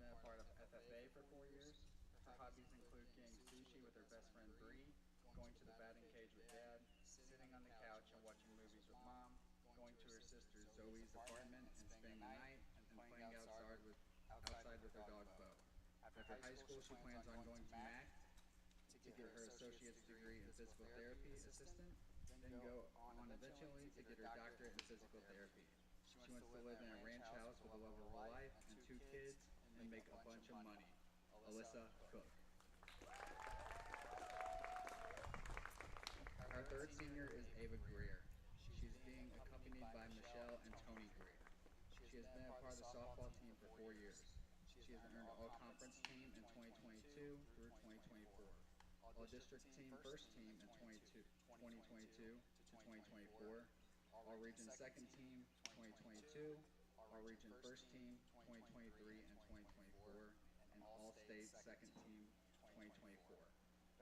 been a part of FFA for 4 years. Her hobbies include getting sushi with her best friend Bree, going to the batting cage with Dad, sitting on the couch and watching movies with Mom, going to her sister Zoe's apartment and spending the night, and playing outside with her dog Bo. After high school, she plans on going to Mac to get her associate's degree in physical therapy assistant, then go on eventually to get her doctorate in physical therapy. She wants to live in a ranch house with a love of her life and 2 kids and make a bunch of money. Alyssa Cook. Our third senior is Ava Greer. She's being accompanied by Michelle and Tony Greer. She has been a part of the softball team for 4 years. She has earned all-conference team in 2022 through 2024, all-district team first team in 2022 to 2024, all-region second team 2022, all-region first team 2023 and 2024, and all-state second team 2024.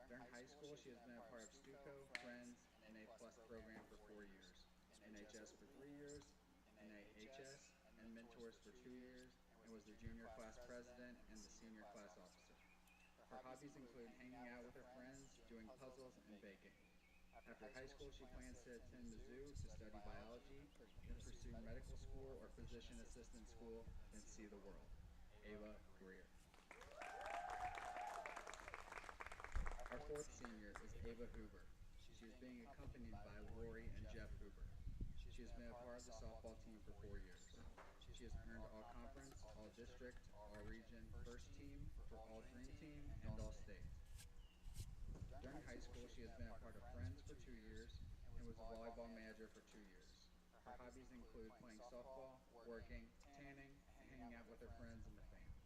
During high school, she has been a part of Stuco, Friends, and A Plus program for 4 years, NHS for 3 years, NAHS, and Mentors for 2 years, and was the junior class president and the senior class officer. Her hobbies include hanging out with her friends, doing puzzles, and baking. After high school, she plans to attend Mizzou to study biology, then pursue medical school or physician assistant school, then see the world. Ava Greer. Our fourth senior is Ava Hoover. She is being accompanied by Lori and Jeff Hoover. She has been a part of the softball team for 4 years. She has earned all-conference, all-district, all-region, first team for all-dream team, and all-state. During high school, she has been a part of Friends for 2 years and was a volleyball manager for 2 years. Her hobbies include playing softball, working, tanning, and hanging out with her friends and the family.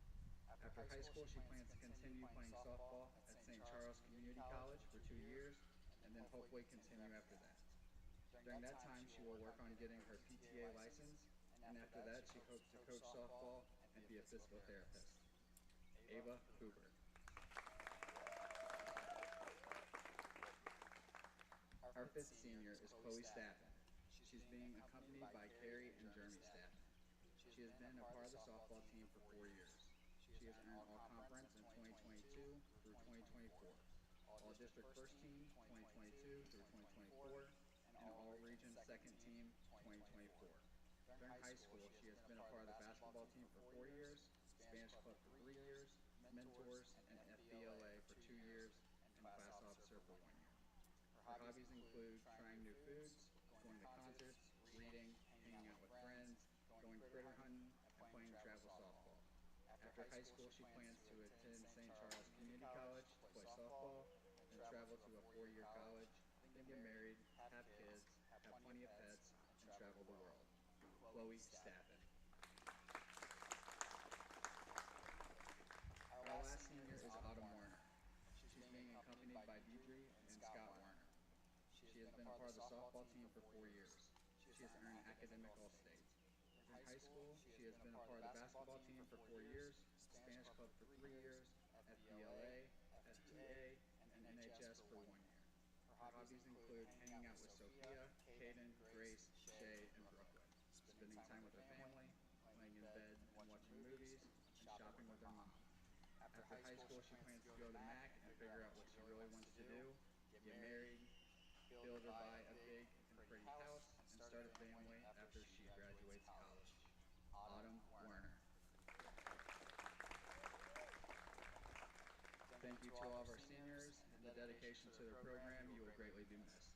After high school, she plans to continue playing softball at St. Charles Community College for 2 years and then hopefully continue after that. During that time, she will work on getting her PTA license, and after that, she hopes to coach softball and be a physical therapist. Ava Hoover. Our fifth senior is Chloe Staffen. She's being accompanied by Carrie and Jeremy Staffen. She has been a part of the softball team for 4 years. She has earned all-conference in 2022 through 2024, all-district first team 2022 through 2024, and all-region second team 2024. During high school, she has been a part of the basketball team for 4 years, Spanish club for 3 years, mentors and FBLA for 2 years, and class officer for 1 year. Her hobbies include trying new foods, going to concerts, reading, hanging out with friends, going critter hunting, and playing travel softball. After high school, she plans to attend St. Charles Community College to play softball, then travel to a 4-year college, then get married, have kids, have plenty of pets, and travel the world. Chloe Staffen. Our last senior is Autumn Warner. She's being accompanied by Deidre and Scott Warner. She has been a part of the softball team for 4 years. She has earned academic all-state. In high school, she has been a part of the basketball team for 4 years, Spanish club for 3 years, FBLA, FTA, and NHS for 1 year. Her hobbies include hanging out with Sophia, Kaden, Grace, Shay, and Brooklyn, spending time with her family, laying in bed and watching movies, and shopping with her mom. After high school, she plans to go to Mac and figure out what she really wants to do, get married, build or buy a big and pretty house, and start a family after she graduates college. Autumn Werner. Thank you to all of our seniors and the dedication to their program. You will greatly be missed.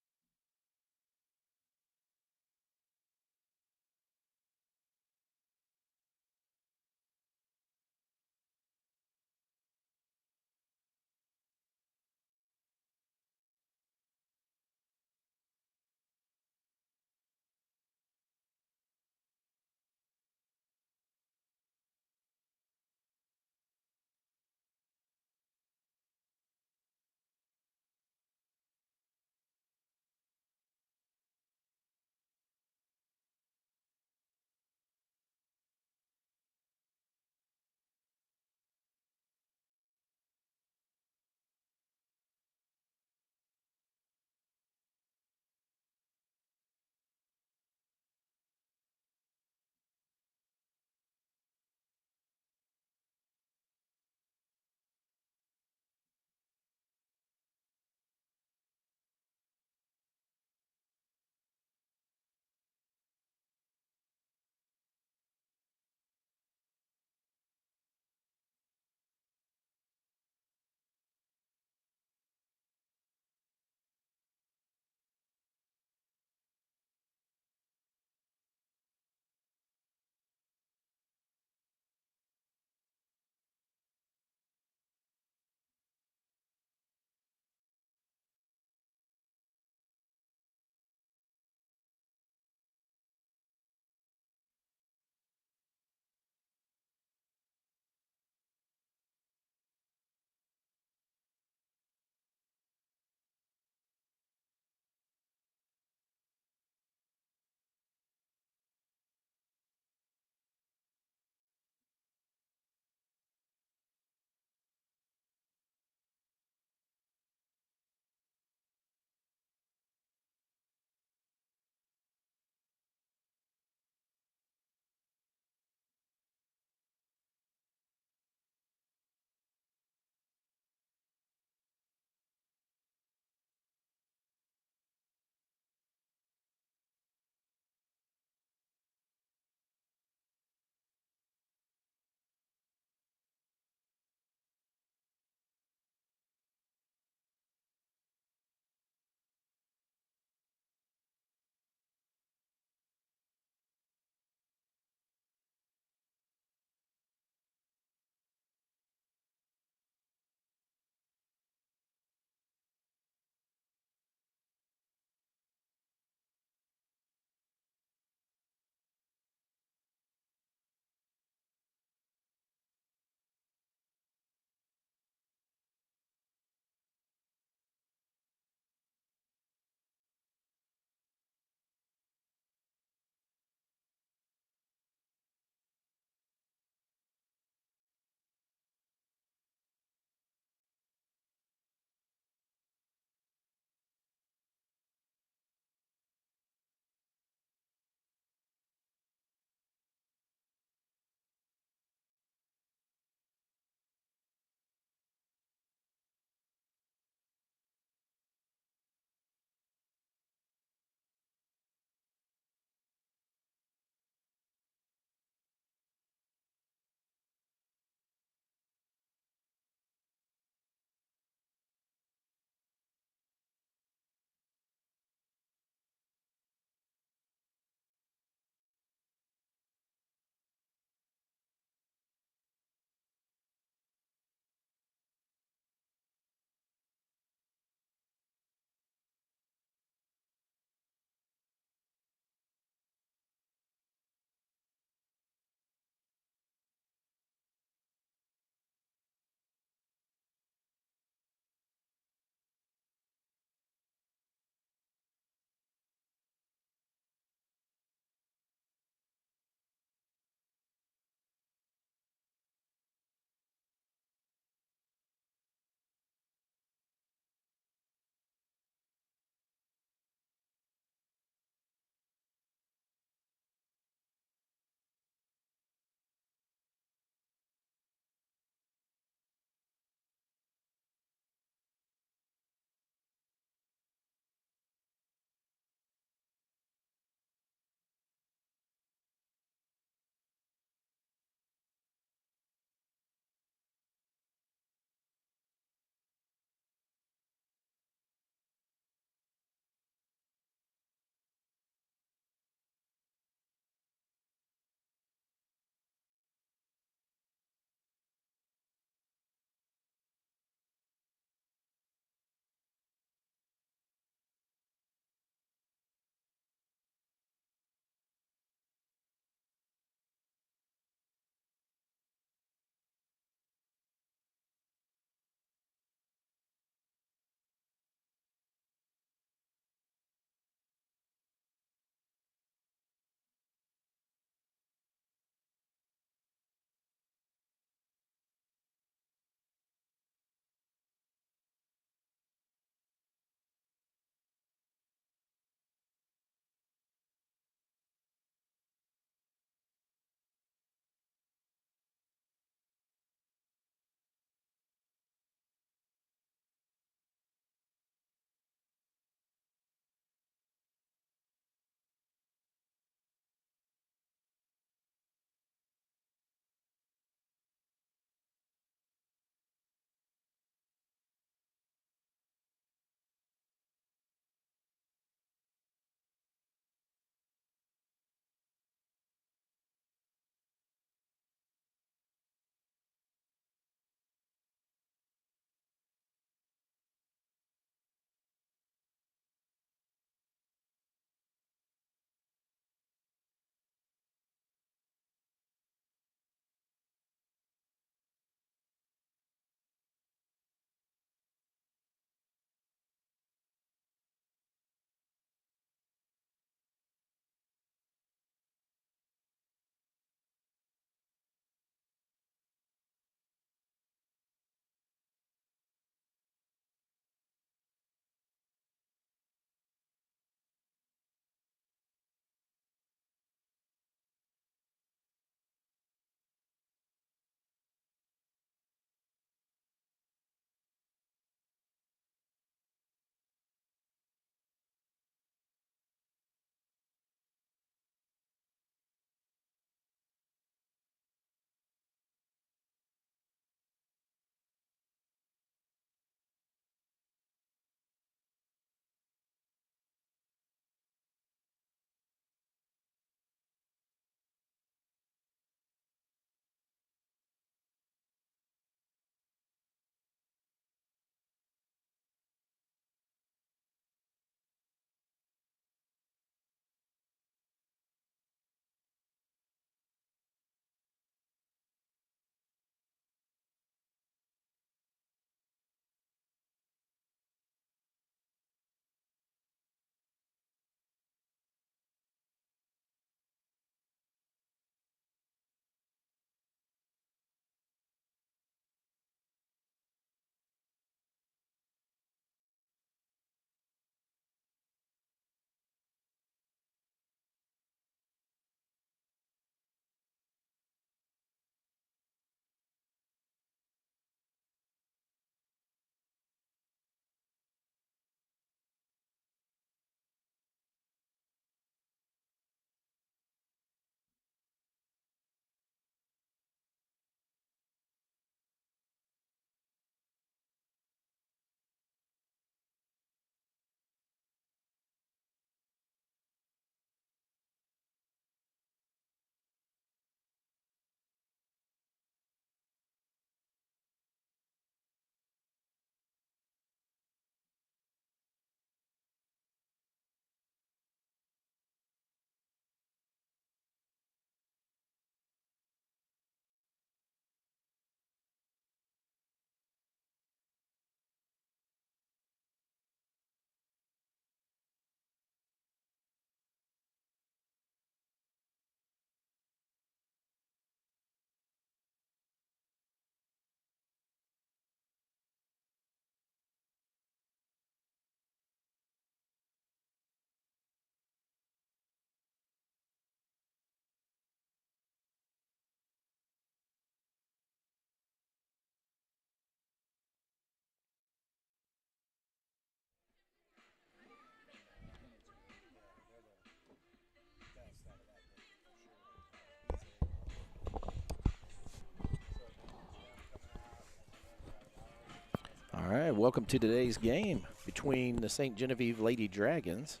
All right, welcome to today's game between the St. Genevieve Lady Dragons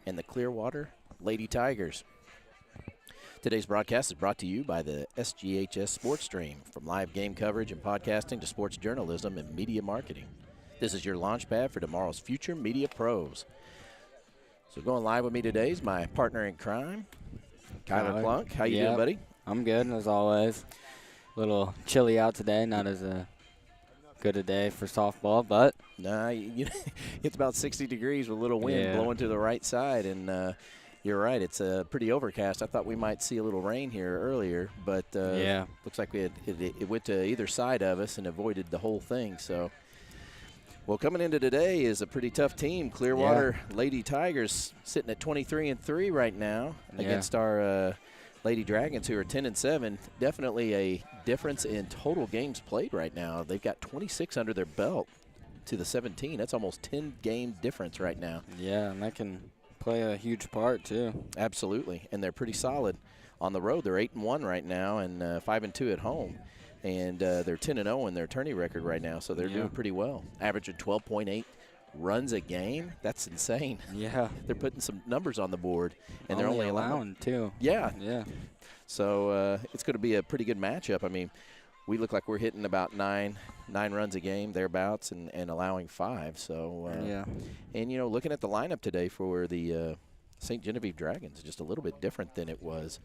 and the Clearwater Lady Tigers. Today's broadcast is brought to you by the SGHS Sports Stream. From live game coverage and podcasting to sports journalism and media marketing, this is your launch pad for tomorrow's future media pros. So going live with me today is my partner in crime, Kyler Plunk. How you doing, buddy? I'm good, as always. A little chilly out today, not as good a day for softball, but Nah, it's about 60 degrees with a little wind blowing to the right side, and you're right, it's pretty overcast. I thought we might see a little rain here earlier, but looks like it went to either side of us and avoided the whole thing. So, well, coming into today is a pretty tough team. Clearwater Lady Tigers sitting at 23-3 right now against our Lady Dragons, who are 10-7. Definitely a difference in total games played right now. They've got 26 under their belt to the 17. That's almost 10-game difference right now. Yeah, and that can play a huge part too. Absolutely, and they're pretty solid on the road. They're 8-1 right now and 5-2 at home, and they're 10-0 in their tourney record right now. So they're doing pretty well. Average of 12.8 runs a game. That's insane. Yeah, they're putting some numbers on the board, and they're only allowing two. Yeah. So it's going to be a pretty good matchup. I mean, we look like we're hitting about nine runs a game, thereabouts, and allowing 5. So, and, looking at the lineup today for the St. Genevieve Dragons, just a little bit different than it was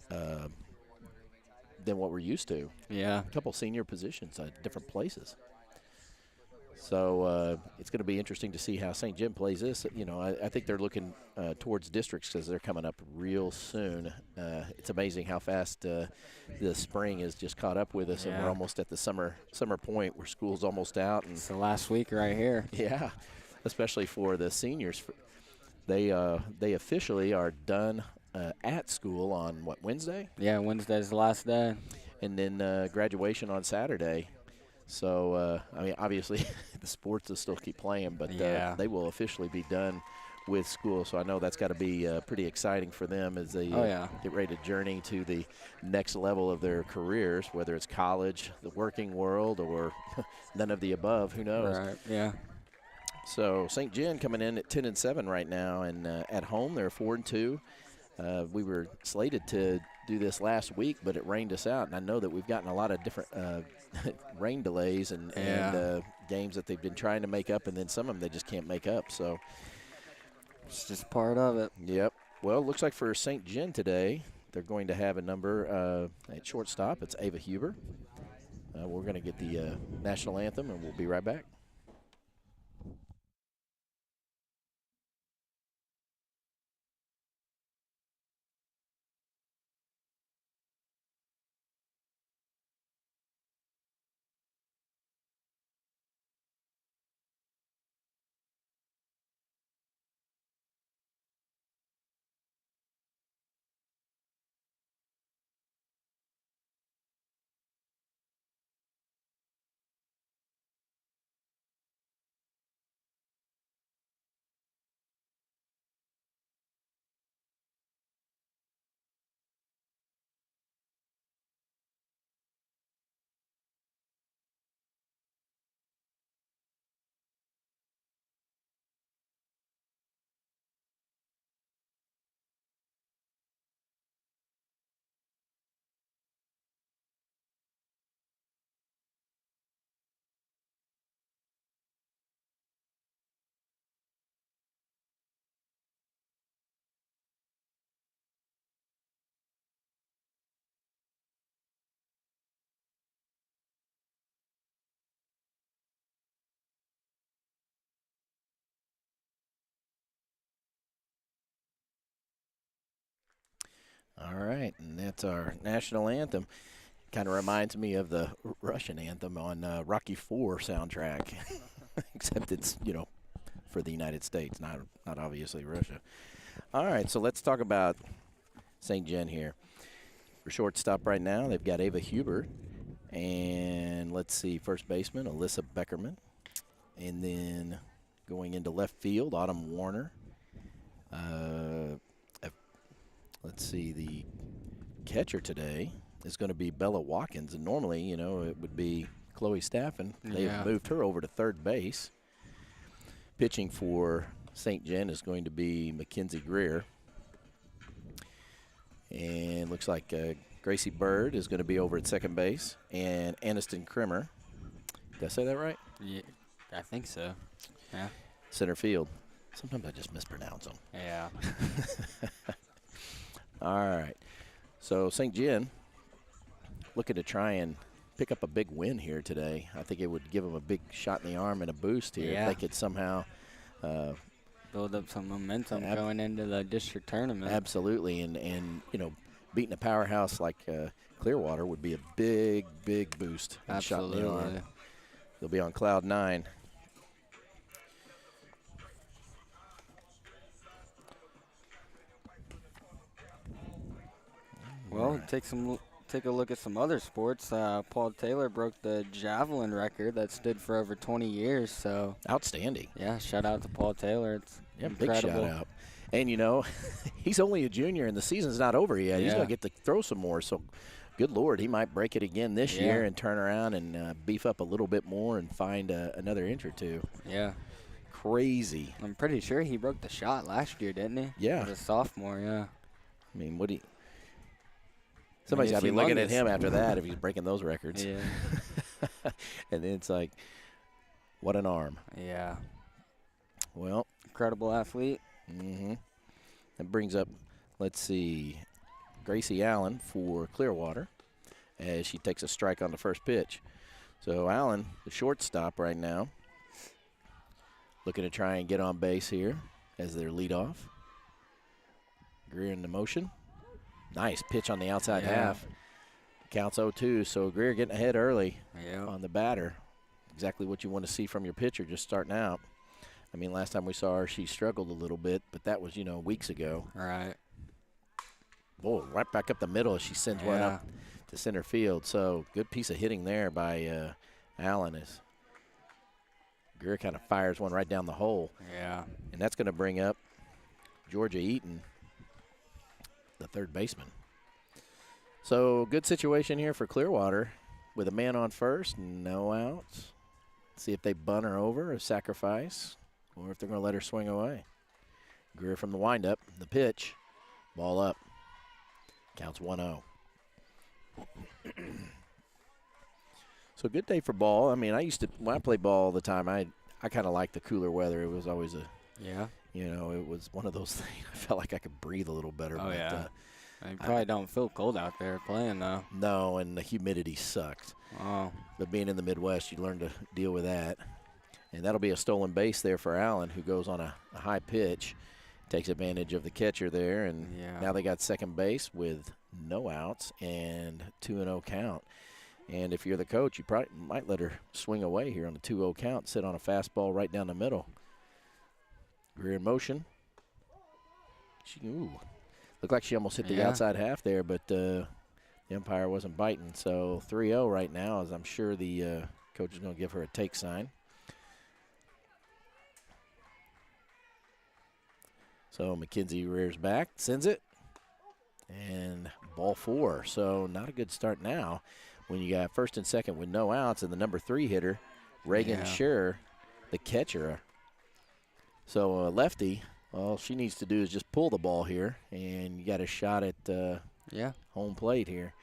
than what we're used to. Yeah. A couple senior positions at different places. So it's going to be interesting to see how St. Jim plays this. I think they're looking towards districts because they're coming up real soon. It's amazing how fast the spring has just caught up with us, and we're almost at the summer point where school's almost out. And it's the last week right here. Yeah, especially for the seniors. They officially are done at school on, Wednesday? Yeah, Wednesday's the last day. And then graduation on Saturday. So, obviously, the sports will still keep playing, but they will officially be done with school. So I know that's got to be pretty exciting for them as they get ready to journey to the next level of their careers, whether it's college, the working world, or none of the above. Who knows? Right, yeah. So St. Gen coming in at 10-7 right now, and at home they're 4-2. We were slated to do this last week, but it rained us out, and I know that we've gotten a lot of different rain delays and games that they've been trying to make up, and then some of them they just can't make up. So it's just part of it. Yep. Well, it looks like for St. Gen today, they're going to have a number at shortstop. It's Ava Huber. We're going to get the national anthem, and we'll be right back. All right, and that's our national anthem. Kind of reminds me of the Russian anthem on Rocky IV soundtrack, except it's, for the United States, not obviously Russia. All right, so let's talk about St. Gen here. For shortstop right now, they've got Ava Huber, and let's see, first baseman, Alyssa Beckerman. And then going into left field, Autumn Warner. Let's see, the catcher today is going to be Bella Watkins. And normally, it would be Chloe Staffen. They've Yeah. moved her over to third base. Pitching for St. John is going to be Mackenzie Greer. And looks like Gracie Bird is going to be over at second base. And Aniston Krimmer. Did I say that right? Yeah, I think so. Yeah. Center field. Sometimes I just mispronounce them. Yeah. All right. So St. John looking to try and pick up a big win here today. I think it would give them a big shot in the arm and a boost here if they could somehow build up some momentum going into the district tournament. Absolutely, and you know, beating a powerhouse like Clearwater would be a big boost. Absolutely. Shot in the arm. They'll be on cloud 9. Well, take a look at some other sports. Paul Taylor broke the javelin record that stood for over 20 years. So outstanding. Yeah, shout out to Paul Taylor. It's incredible. Big shout out. And you know, he's only a junior, and the season's not over yet. He's going to get to throw some more. So, good Lord, he might break it again this year and turn around and beef up a little bit more and find another inch or two. Yeah. Crazy. I'm pretty sure he broke the shot last year, didn't he? Yeah. As a sophomore, yeah. I mean, somebody's got to be looking at him after that if he's breaking those records. Yeah. And then it's like, what an arm. Yeah. Well. Incredible athlete. Mm-hmm. That brings up, let's see, Gracie Allen for Clearwater as she takes a strike on the first pitch. So Allen, the shortstop right now, looking to try and get on base here as their leadoff. Greer in the motion. Nice pitch on the outside half. Counts 0-2, so Greer getting ahead early on the batter. Exactly what you want to see from your pitcher just starting out. I mean, last time we saw her, she struggled a little bit, but that was, weeks ago. Right. Whoa, right back up the middle as she sends one up to center field. So good piece of hitting there by Allen as Greer kind of fires one right down the hole. Yeah. And that's going to bring up Georgia Eaton, the third baseman. So good situation here for Clearwater with a man on first and no outs. See if they bunt her over or sacrifice or if they're going to let her swing away. Greer from the windup, the pitch, ball up. Counts 1-0. So good day for ball. I mean, when I played ball all the time, I kind of liked the cooler weather. It was always it was one of those things. I felt like I could breathe a little better. Oh, yeah. You probably don't feel cold out there playing, though. No, and the humidity sucked. Oh. But being in the Midwest, you learn to deal with that. And that'll be a stolen base there for Allen, who goes on a high pitch, takes advantage of the catcher there. And now they got second base with no outs and 2-0 count. And if you're the coach, you probably might let her swing away here on the 2-0 count, sit on a fastball right down the middle. Greer in motion. Looked like she almost hit the outside half there, but the umpire wasn't biting. So 3-0 right now, as I'm sure the coach is going to give her a take sign. So Mackenzie rears back, sends it, and ball 4. So not a good start now when you got first and second with no outs and the number 3 hitter, Reagan Scherer, the catcher. So lefty, all she needs to do is just pull the ball here, and you got a shot at home plate here.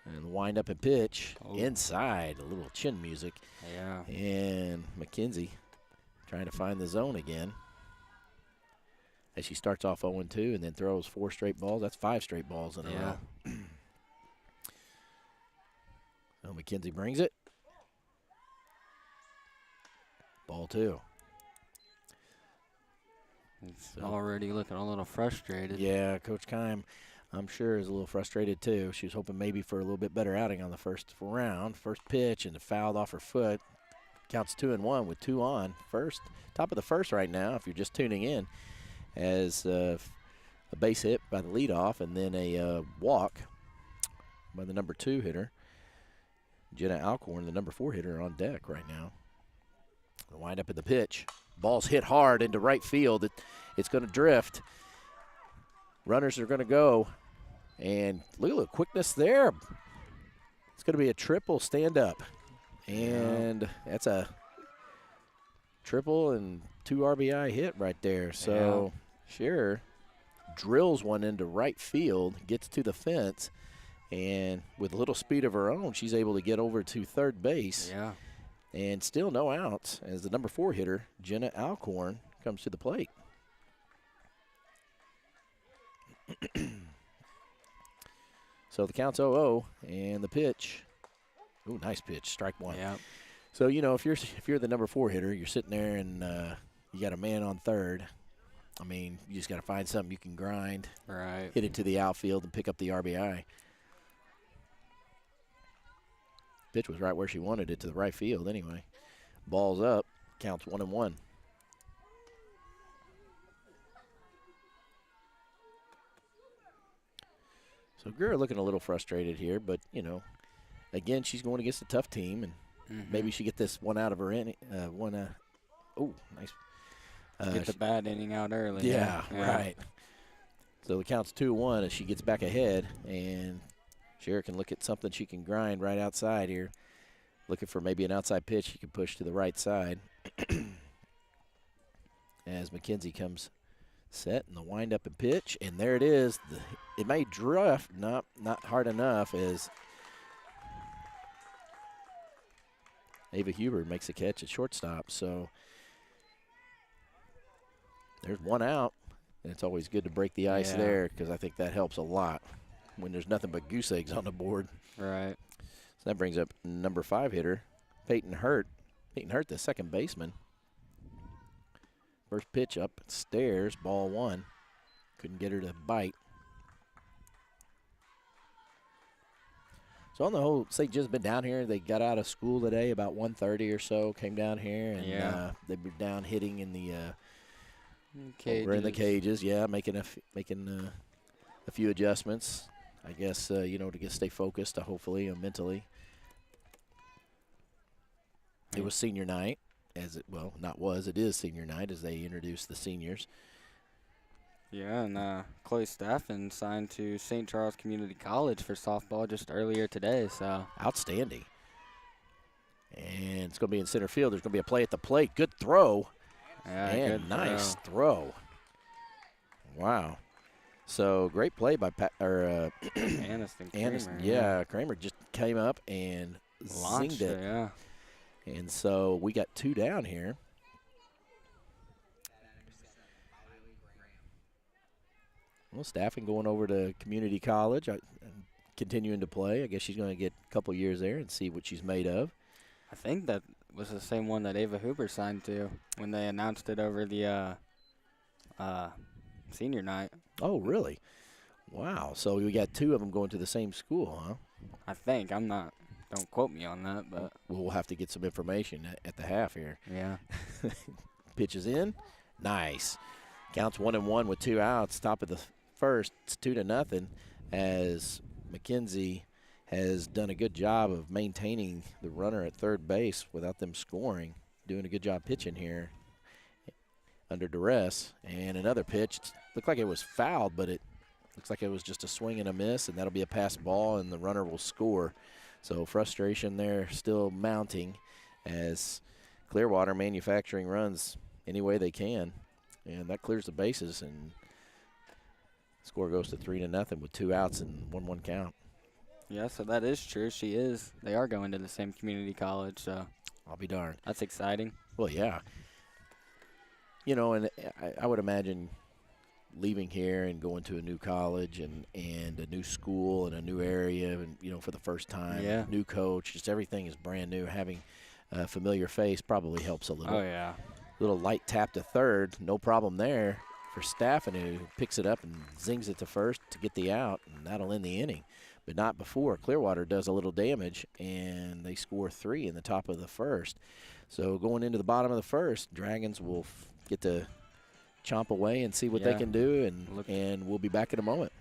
And wind up and pitch inside, a little chin music. Yeah. And Mackenzie trying to find the zone again. As she starts off 0-2 and then throws 4 straight balls. That's 5 straight balls in a row. So Mackenzie brings it. Ball 2. It's already looking a little frustrated. Yeah, Coach Keim, I'm sure, is a little frustrated too. She was hoping maybe for a little bit better outing on the first round. First pitch and fouled off her foot. Counts 2-1 with 2 on. Top of the first right now, if you're just tuning in, as a base hit by the leadoff and then a walk by the number 2 hitter. Jenna Alcorn, the number 4 hitter, on deck right now. The wind up at the pitch. Ball's hit hard into right field. It's going to drift. Runners are going to go. And look at the quickness there. It's going to be a triple stand-up. And that's a triple and 2 RBI hit right there. So Scherer drills one into right field, gets to the fence, and with a little speed of her own, she's able to get over to third base. Yeah. And still no outs as the number 4 hitter, Jenna Alcorn, comes to the plate. So the count's 0-0, and the pitch. Ooh, nice pitch, strike one. Yeah. So, you know, if you're the number 4 hitter, you're sitting there and you got a man on third. I mean, you just got to find something you can grind. Right. Hit it to the outfield and pick up the RBI. Pitch was right where she wanted it, to the right field anyway. Ball's up, counts 1-1. So Greer looking a little frustrated here, but, you know, again, she's going against a tough team, and maybe she get this one out of her inning. Oh, nice. Get the bad inning out early. Yeah, right. So the count's 2-1 as she gets back ahead, and Scherer can look at something she can grind right outside here. Looking for maybe an outside pitch she can push to the right side. As McKenzie comes set in the windup and pitch, and there it is. It may drift, not hard enough, as Ava Huber makes a catch at shortstop. So there's one out, and it's always good to break the ice there, because I think that helps a lot when there's nothing but goose eggs on the board. Right. So that brings up number 5 hitter, Peyton Hurt. Peyton Hurt, the second baseman. First pitch up stairs, ball 1. Couldn't get her to bite. So on the whole, St. Joe's been down here. They got out of school today about 1:30 or so, came down here, and they've been down hitting in the over in the cages. Yeah, making a few adjustments. I guess, you know, to stay focused, hopefully, mentally. It was senior night, it is senior night as they introduced the seniors. Yeah, and Chloe Staffen signed to St. Charles Community College for softball just earlier today. So outstanding. And it's going to be in center field. There's going to be a play at the plate. Good throw. Yeah, and good nice throw. Wow. So great play by Aniston Kramer. Yeah, Kramer just came up and launched zinged it. Yeah. And so we got 2 down here. Well, Staffen going over to community college, continuing to play. I guess she's going to get a couple years there and see what she's made of. I think that was the same one that Ava Huber signed to when they announced it over the senior night. Oh, really? Wow. So we got 2 of them going to the same school, huh? I think. I'm not. Don't quote me on that, but we'll have to get some information at the half here. Yeah. Pitches in. Nice. Counts 1-1 with 2 outs. Top of the first. It's 2-0 as McKenzie has done a good job of maintaining the runner at third base without them scoring. Doing a good job pitching here under duress. And another pitch. Looked like it was fouled, but it looks like it was just a swing and a miss, and that'll be a pass ball, and the runner will score. So frustration there still mounting as Clearwater manufacturing runs any way they can. And that clears the bases, and score goes to 3-0 with 2 outs and 1-1 count. Yeah, so that is true. They are going to the same community college, so I'll be darned. that's exciting. Well, yeah. You know, and I would imagine leaving here and going to a new college and a new school and a new area, and, you know, for the first time, new coach, just everything is brand new. Having a familiar face probably helps a little. Oh, yeah. Little light tap to third, no problem there for Staffen, who picks it up and zings it to first to get the out, and that'll end the inning. But not before Clearwater does a little damage, and they score 3 in the top of the first. So going into the bottom of the first, Dragons will get to chomp away and see what they can do, and we'll be back in a moment.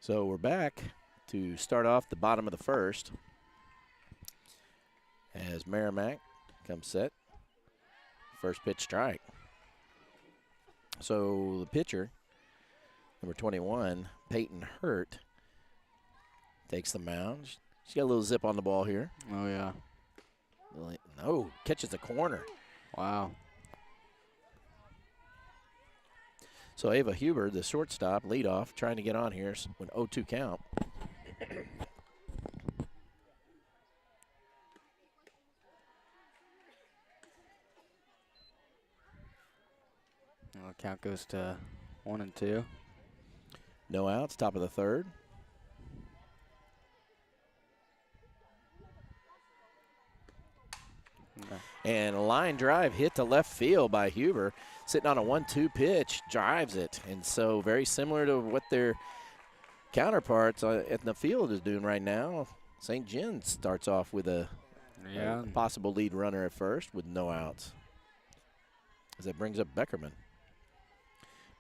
So we're back to start off the bottom of the first as Merrimack comes set. First pitch strike. So the pitcher, number 21, Peyton Hurt, takes the mound. She's got a little zip on the ball here. Oh, yeah. No, catches the corner. Wow. So Ava Huber, the shortstop, leadoff, trying to get on here with 0-2 count. Well, count goes to 1-2. No outs, top of the third. Okay. And a line drive hit to left field by Huber, sitting on a 1-2 pitch, drives it. And so very similar to what their counterparts in the field is doing right now. St. John's starts off with a possible lead runner at first with no outs. As that brings up Beckerman.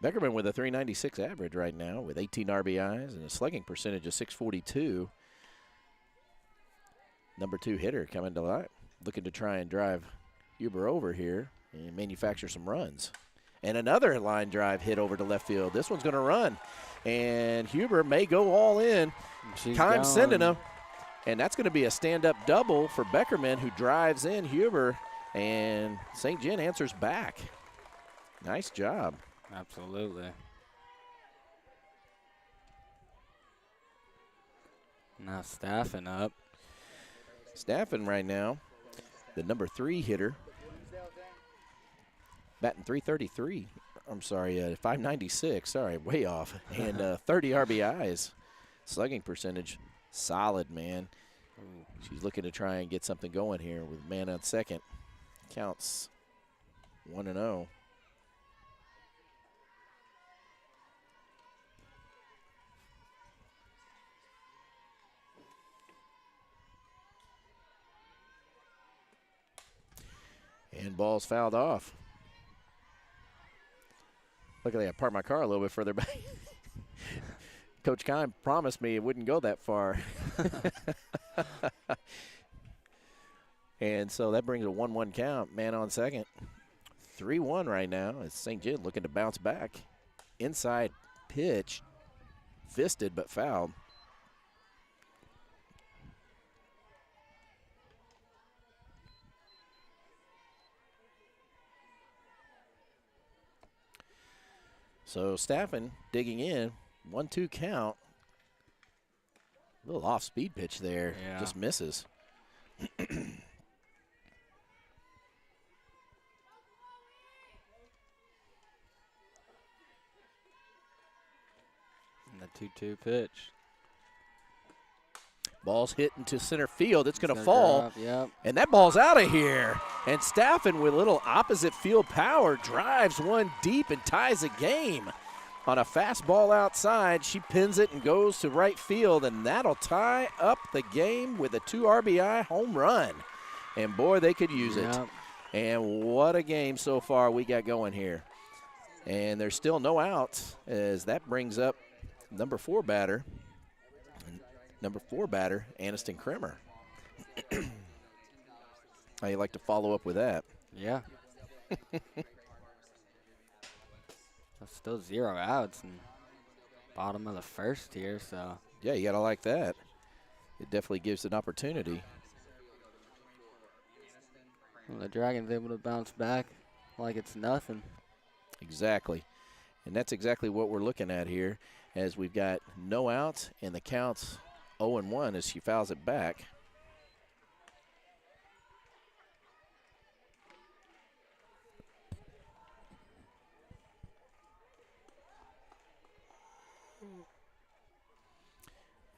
Beckerman with a 396 average right now with 18 RBIs and a slugging percentage of 642. Number 2 hitter coming to light, looking to try and drive Huber over here and manufacture some runs. And another line drive hit over to left field. This one's going to run. And Huber may go all in. Time sending him. And that's going to be a stand-up double for Beckerman, who drives in Huber. And St. John answers back. Nice job. Absolutely. Now Staffen up. Staffen right now, the number 3 hitter, batting 333. I'm sorry, 596. Sorry, way off. And 30 RBIs. Slugging percentage, solid, man. She's looking to try and get something going here with man on second. Counts 1-0. And ball's fouled off. Look at that. I parked my car a little bit further back. Coach Kime promised me it wouldn't go that far. And so that brings a 1-1 count. Man on second. 3-1 right now. It's St. Jude looking to bounce back. Inside pitch. Fisted but fouled. So Staffen digging in, 1-2 count. A little off-speed pitch there, just misses. And the 2-2 pitch. Ball's hit into center field. It's going to fall. Yep. And that ball's out of here. And Staffen with a little opposite field power drives one deep and ties the game. On a fastball outside, she pins it and goes to right field, and that'll tie up the game with a 2 RBI home run. And boy, they could use it. And what a game so far we got going here. And there's still no outs, as that brings up number 4 batter. Number 4 batter, Aniston Krimmer. How you like to follow up with that? Yeah. Still 0 outs and bottom of the first here, so. Yeah, you got to like that. It definitely gives an opportunity. Well, the Dragons able to bounce back like it's nothing. Exactly. And that's exactly what we're looking at here, as we've got no outs and the counts 0-1 as she fouls it back.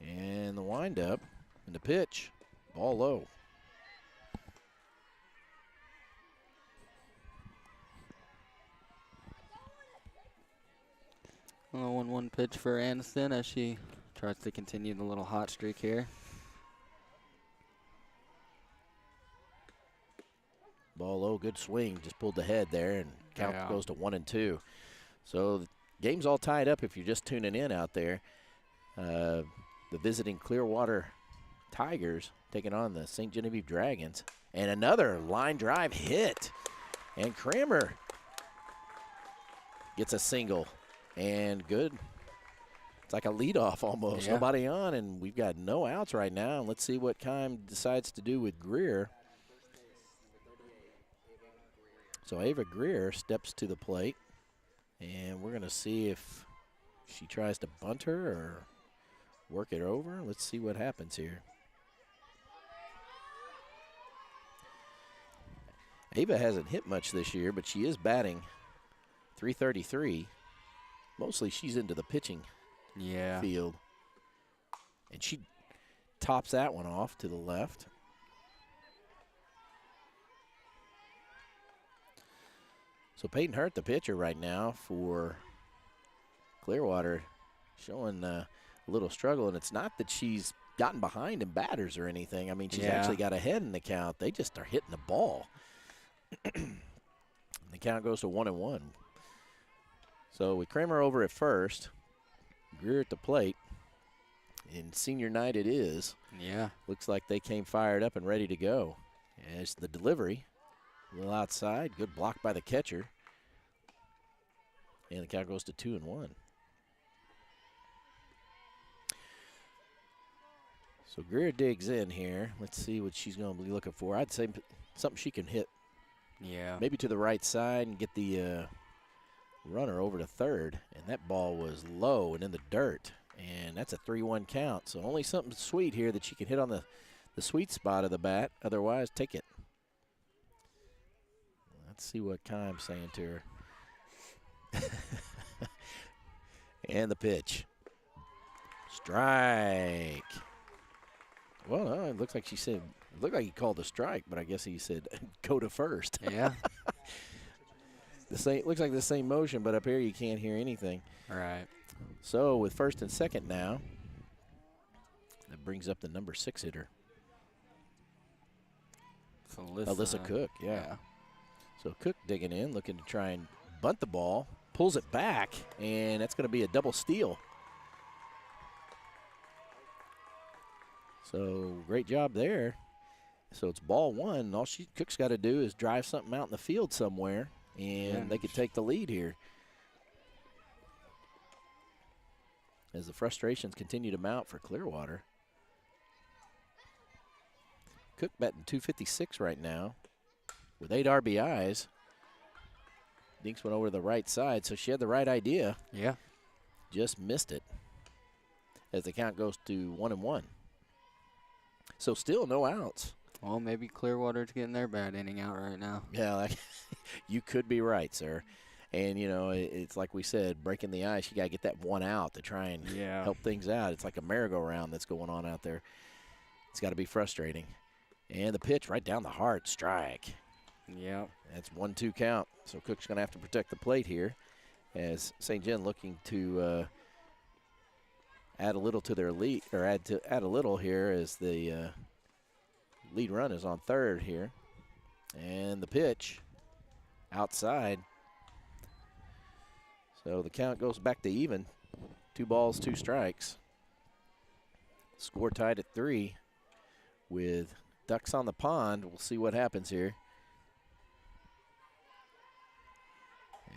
And the windup and the pitch, ball low. A 1-1 pitch for Aniston as she tries to continue the little hot streak here. Ball low, good swing, just pulled the head there, and count goes to 1-2. So the game's all tied up if you're just tuning in out there. the visiting Clearwater Tigers taking on the St. Genevieve Dragons. And another line drive hit. And Kramer gets a single. And good. It's like a leadoff almost. Yeah. Nobody on, and we've got no outs right now. And let's see what Keim decides to do with Greer. So Ava Greer steps to the plate. And we're going to see if she tries to bunt her or work it over. Let's see what happens here. Ava hasn't hit much this year, but she is batting .333. Mostly she's into the pitching field. And she tops that one off to the left. So Peyton Hurt, the pitcher right now for Clearwater, showing a little struggle. And it's not that she's gotten behind in batters or anything. I mean, she's actually got ahead in the count. They just are hitting the ball. The count goes to 1-1. So with Kramer over at first, Greer at the plate, and senior night it is. Yeah. Looks like they came fired up and ready to go. As the delivery, a little outside, good block by the catcher. And the count goes to 2-1. So Greer digs in here. Let's see what she's going to be looking for. I'd say something she can hit. Yeah. Maybe to the right side and get the runner over to third. And that ball was low and in the dirt. And that's a 3-1 count. So only something sweet here that she can hit on the sweet spot of the bat. Otherwise, take it. Let's see what Keim's saying to her. And the pitch. Strike. Well, no, it looks like she said, it looked like he called a strike, but I guess he said go to first. Yeah. Looks like the same motion, but up here you can't hear anything. All right. So with first and second now, that brings up the number 6 hitter. Alyssa Cook, yeah. So Cook digging in, looking to try and bunt the ball, pulls it back, and that's going to be a double steal. So great job there. So it's ball one. All Cook's got to do is drive something out in the field somewhere, and they could take the lead here. As the frustrations continue to mount for Clearwater. Cook batting .256 right now with 8 RBIs. Dinks went over to the right side, so she had the right idea. Yeah. Just missed it as the count goes to 1-1. So still no outs. Well, maybe Clearwater's getting their bad inning out right now. Yeah, you could be right, sir. And, you know, it's like we said, breaking the ice, you got to get that one out to try and help things out. It's like a merry-go-round that's going on out there. It's got to be frustrating. And the pitch right down the heart, strike. Yep. That's 1-2 count. So Cook's going to have to protect the plate here as St. John looking to add a little to their lead, or add a little here as the lead run is on third here. And the pitch outside. So the count goes back to even. 2 balls, 2 strikes. Score tied at 3 with ducks on the pond. We'll see what happens here.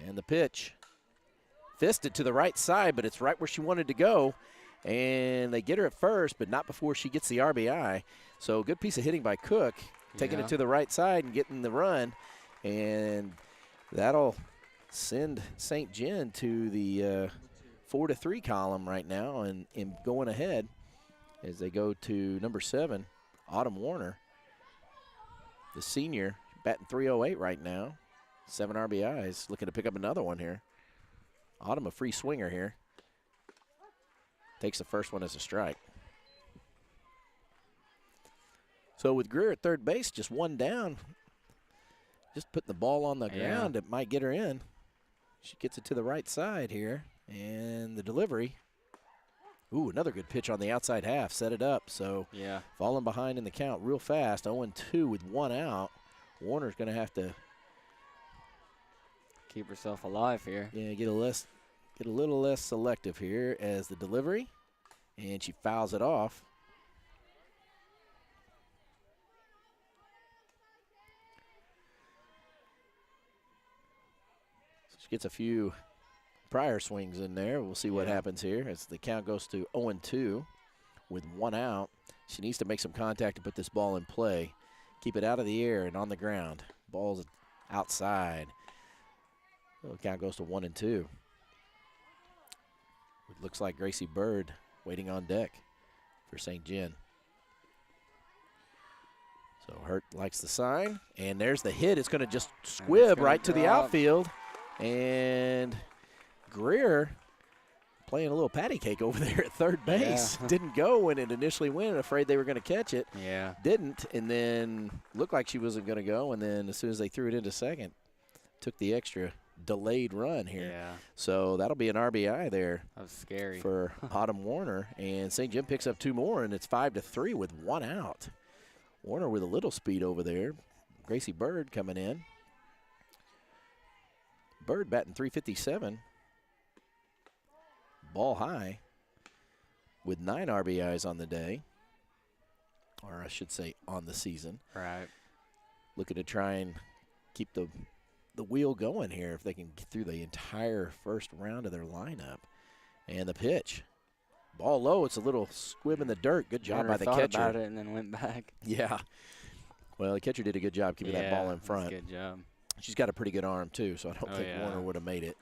And the pitch. Fisted to the right side, but it's right where she wanted to go. And they get her at first, but not before she gets the RBI. So good piece of hitting by Cook, taking it to the right side and getting the run. And that'll send St. John to the 4-3 column right now and going ahead as they go to number 7, Autumn Warner. The senior, batting .308 right now. 7 RBIs, looking to pick up another one here. Autumn, a free swinger here. Takes the first one as a strike. So with Greer at third base, just one down. Just putting the ball on the ground, it might get her in. She gets it to the right side here. And the delivery. Ooh, another good pitch on the outside half. Set it up. So falling behind in the count real fast. 0-2 with 1 out. Warner's going to have to keep herself alive here. Yeah, get a little less selective here as the delivery. and she fouls it off. So she gets a few prior swings in there. We'll see what happens here as the count goes to 0-2 with 1 out. She needs to make some contact to put this ball in play. Keep it out of the air and on the ground. Ball's outside. So the count goes to 1-2. It looks like Gracie Bird waiting on deck for St. John. So Hurt likes the sign, and there's the hit. It's going to just squib right to the outfield. And Greer playing a little patty cake over there at third base. Yeah. Didn't go when it initially went. Afraid they were going to catch it. Yeah. Didn't, and then looked like she wasn't going to go. And then as soon as they threw it into second, took the extra delayed run here. Yeah. So that'll be an RBI there. That was scary. For Autumn Warner. And St. John picks up 2 more, and it's 5-3 with 1 out. Warner with a little speed over there. Gracie Bird coming in. Bird batting .357. Ball high with 9 RBIs on the day, or I should say on the season. Right. Looking to try and keep the wheel going here if they can get through the entire first round of their lineup. And the pitch. Ball low. It's a little squib in the dirt. Good job by the catcher. Thought about it and then went back. Yeah. Well, the catcher did a good job keeping that ball in front. Good job. She's got a pretty good arm, too, so I don't think Warner would have made it.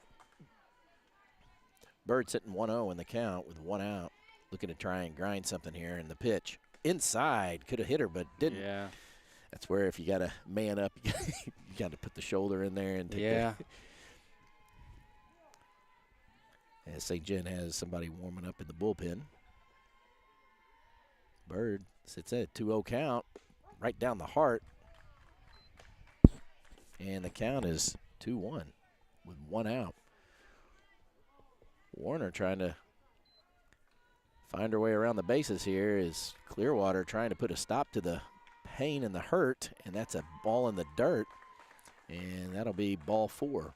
Bird sitting 1-0 in the count with 1 out. Looking to try and grind something here. And the pitch inside. Could have hit her, but didn't. Yeah. That's where if you got to man up, you got to put the shoulder in there and take the As St. John has somebody warming up in the bullpen. Bird sits at 2-0 count, right down the heart. And the count is 2-1 with 1 out. Warner trying to find her way around the bases here is Clearwater trying to put a stop to the pain and the hurt, and that's a ball in the dirt, and that'll be ball 4.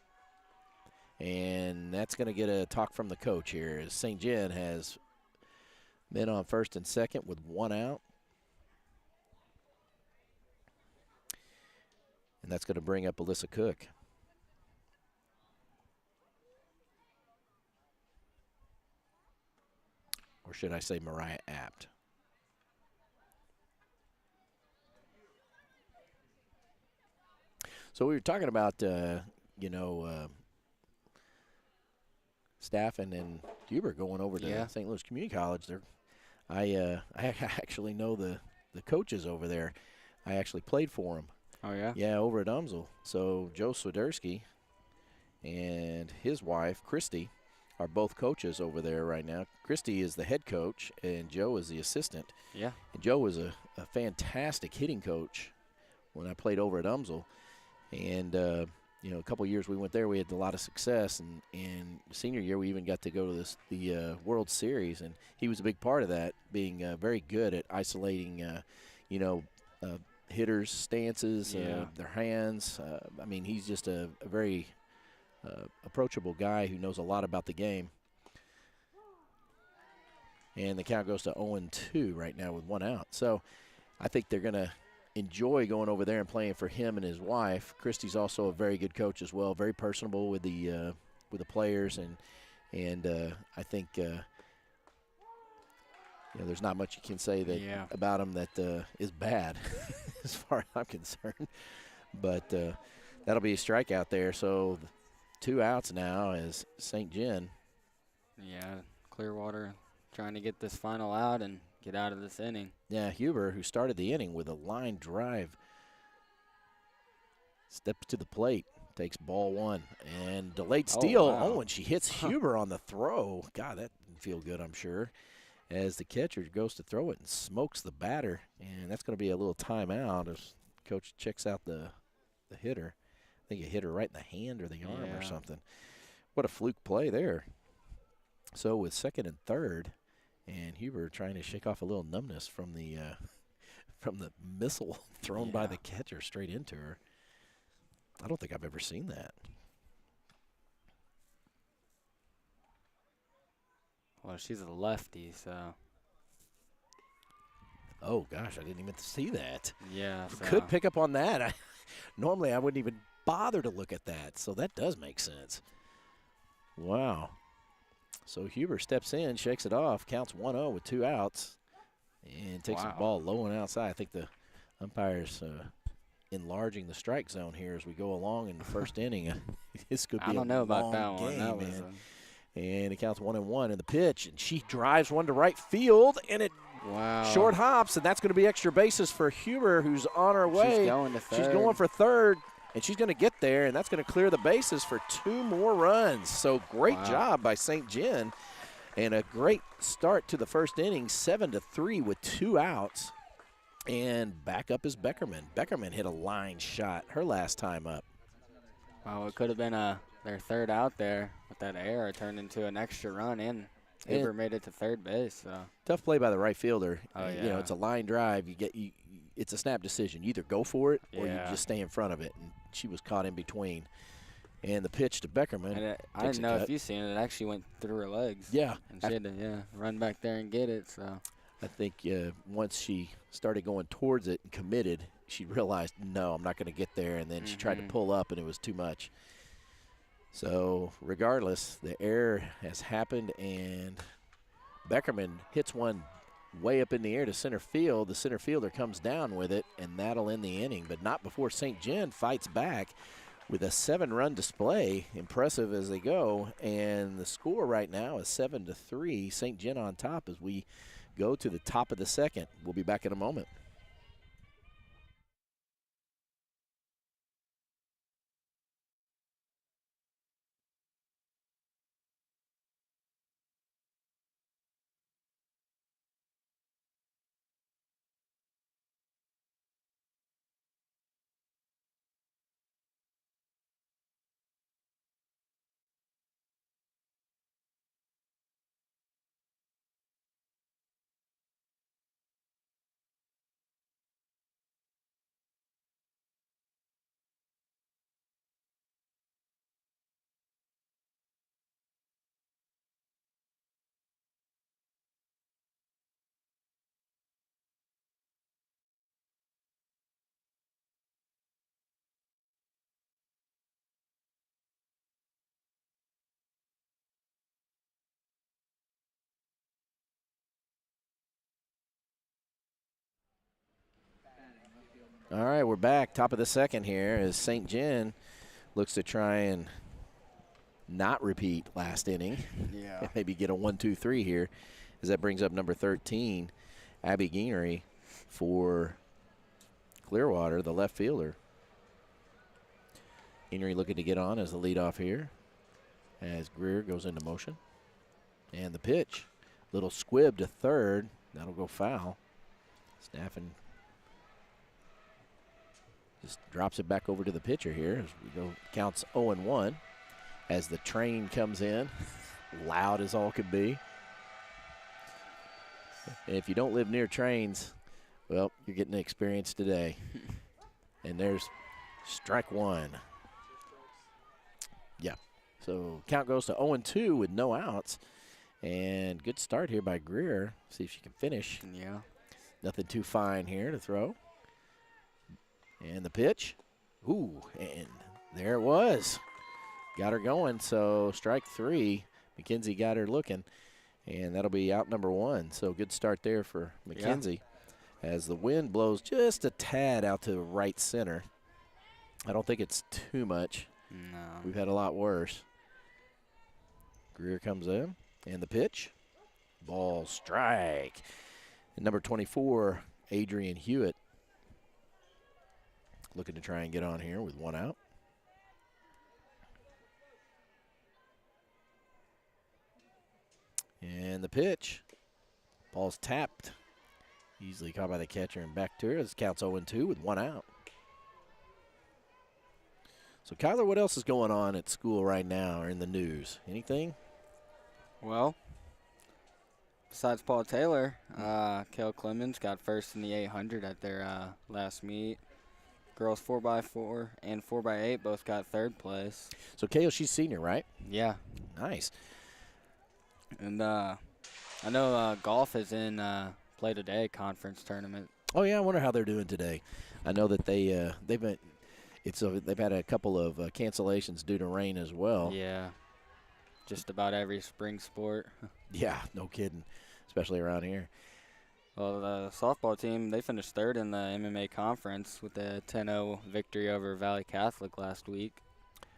And that's going to get a talk from the coach here as St. John has men on first and second with 1 out. And that's going to bring up Alyssa Cook. Or should I say Mariah Apt. So we were talking about, Staffen and Huber going over to St. Louis Community College. I actually know the coaches over there. I actually played for them. Oh, yeah? Yeah, over at Umsel. So Joe Swiderski and his wife, Christy, are both coaches over there right now. Christy is the head coach, and Joe is the assistant. Yeah. And Joe was a fantastic hitting coach when I played over at Umsel. And, a couple of years we went there, we had a lot of success. And senior year, we even got to go to the World Series. And he was a big part of that, being very good at isolating, hitters' stances, their hands. He's just a very approachable guy who knows a lot about the game. And the count goes to 0-2 right now with 1 out. So I think they're going to enjoy going over there and playing for him and his wife. Christy's also a very good coach as well, very personable with the players, and I think there's not much you can say that about him that is bad as far as I'm concerned. But that'll be a strikeout there. So 2 outs now as St. John. Yeah, Clearwater trying to get this final out and get out of this inning. Yeah, Huber, who started the inning with a line drive, steps to the plate, takes ball 1, and delayed steal. Oh, and she hits Huber on the throw. God, that didn't feel good, I'm sure, as the catcher goes to throw it and smokes the batter. And that's going to be a little timeout as coach checks out the hitter. I think he hit her right in the hand or the arm or something. What a fluke play there. So with second and third, and Huber trying to shake off a little numbness from the missile thrown by the catcher straight into her. I don't think I've ever seen that. Well, she's a lefty, so Oh, gosh, I didn't even see that. Yeah. So. Could pick up on that. Normally, I wouldn't even bother to look at that, so that does make sense. Wow. So Huber steps in, shakes it off, counts 1-0 with 2 outs, and takes the ball low and outside. I think the umpire's enlarging the strike zone here as we go along in the first inning. This could be I don't know about that game, one. That was man. And it counts 1-1 in the pitch, and she drives one to right field, and it short hops, and that's going to be extra bases for Huber, who's on her way. She's going to third. She's going for third, and she's going to get there, and that's going to clear the bases for 2 more runs. So great job by St. John, and a great start to the first inning, 7-3 with 2 outs. And back up is Beckerman. Beckerman hit a line shot her last time up. Well, it could have been their third out there with that error. It turned into an extra run, and Huber made it to third base. So. Tough play by the right fielder. Oh, yeah. You know, it's a line drive. It's a snap decision. You either go for it or you just stay in front of it. And she was caught in between. And the pitch to Beckerman. And I didn't know if you seen it. It actually went through her legs. Yeah. And she had to run back there and get it. So. I think once she started going towards it and committed, she realized, no, I'm not going to get there. And then she tried to pull up, and it was too much. So regardless, the error has happened, and Beckerman hits one way up in the air to center field. The center fielder comes down with it, and that'll end the inning. But not before St. John fights back with a 7-run display, impressive as they go. And the score right now is 7-3. St. John on top as we go to the top of the second. We'll be back in a moment. All right, we're back. Top of the second here as St. John looks to try and not repeat last inning. Yeah. Maybe get a 1-2-3 here as that brings up number 13, Abby Guinery for Clearwater, the left fielder. Guinery looking to get on as the leadoff here as Greer goes into motion. And the pitch, little squib to third. That'll go foul. Staffen just drops it back over to the pitcher here as we go. Counts 0-1 as the train comes in, loud as all could be. And if you don't live near trains, well, you're getting the experience today. And there's strike one. Yeah. So count goes to 0-2 with no outs. And good start here by Greer. See if she can finish. Yeah. Nothing too fine here to throw. And the pitch. Ooh, and there it was. Got her going, so strike 3. McKenzie got her looking, and that'll be out number 1. So good start there for McKenzie as the wind blows just a tad out to right center. I don't think it's too much. No. We've had a lot worse. Greer comes in, and the pitch. Ball strike. And number 24, Adrian Hewitt, looking to try and get on here with 1 out. And the pitch. Ball's tapped. Easily caught by the catcher and back to her. This counts 0-2 with 1 out. So, Kyler, what else is going on at school right now or in the news? Anything? Well, besides Paul Taylor, Kel Clemens got first in the 800 at their last meet. Girls 4x4 and 4x8 both got third place. So, Kale, she's senior, right? Yeah. Nice. And I know golf is in play today, conference tournament. Oh yeah, I wonder how they're doing today. I know that they've had a couple of cancellations due to rain as well. Yeah, just about every spring sport. Yeah, no kidding, especially around here. Well, the softball team, they finished third in the MMA conference with a 10-0 victory over Valley Catholic last week.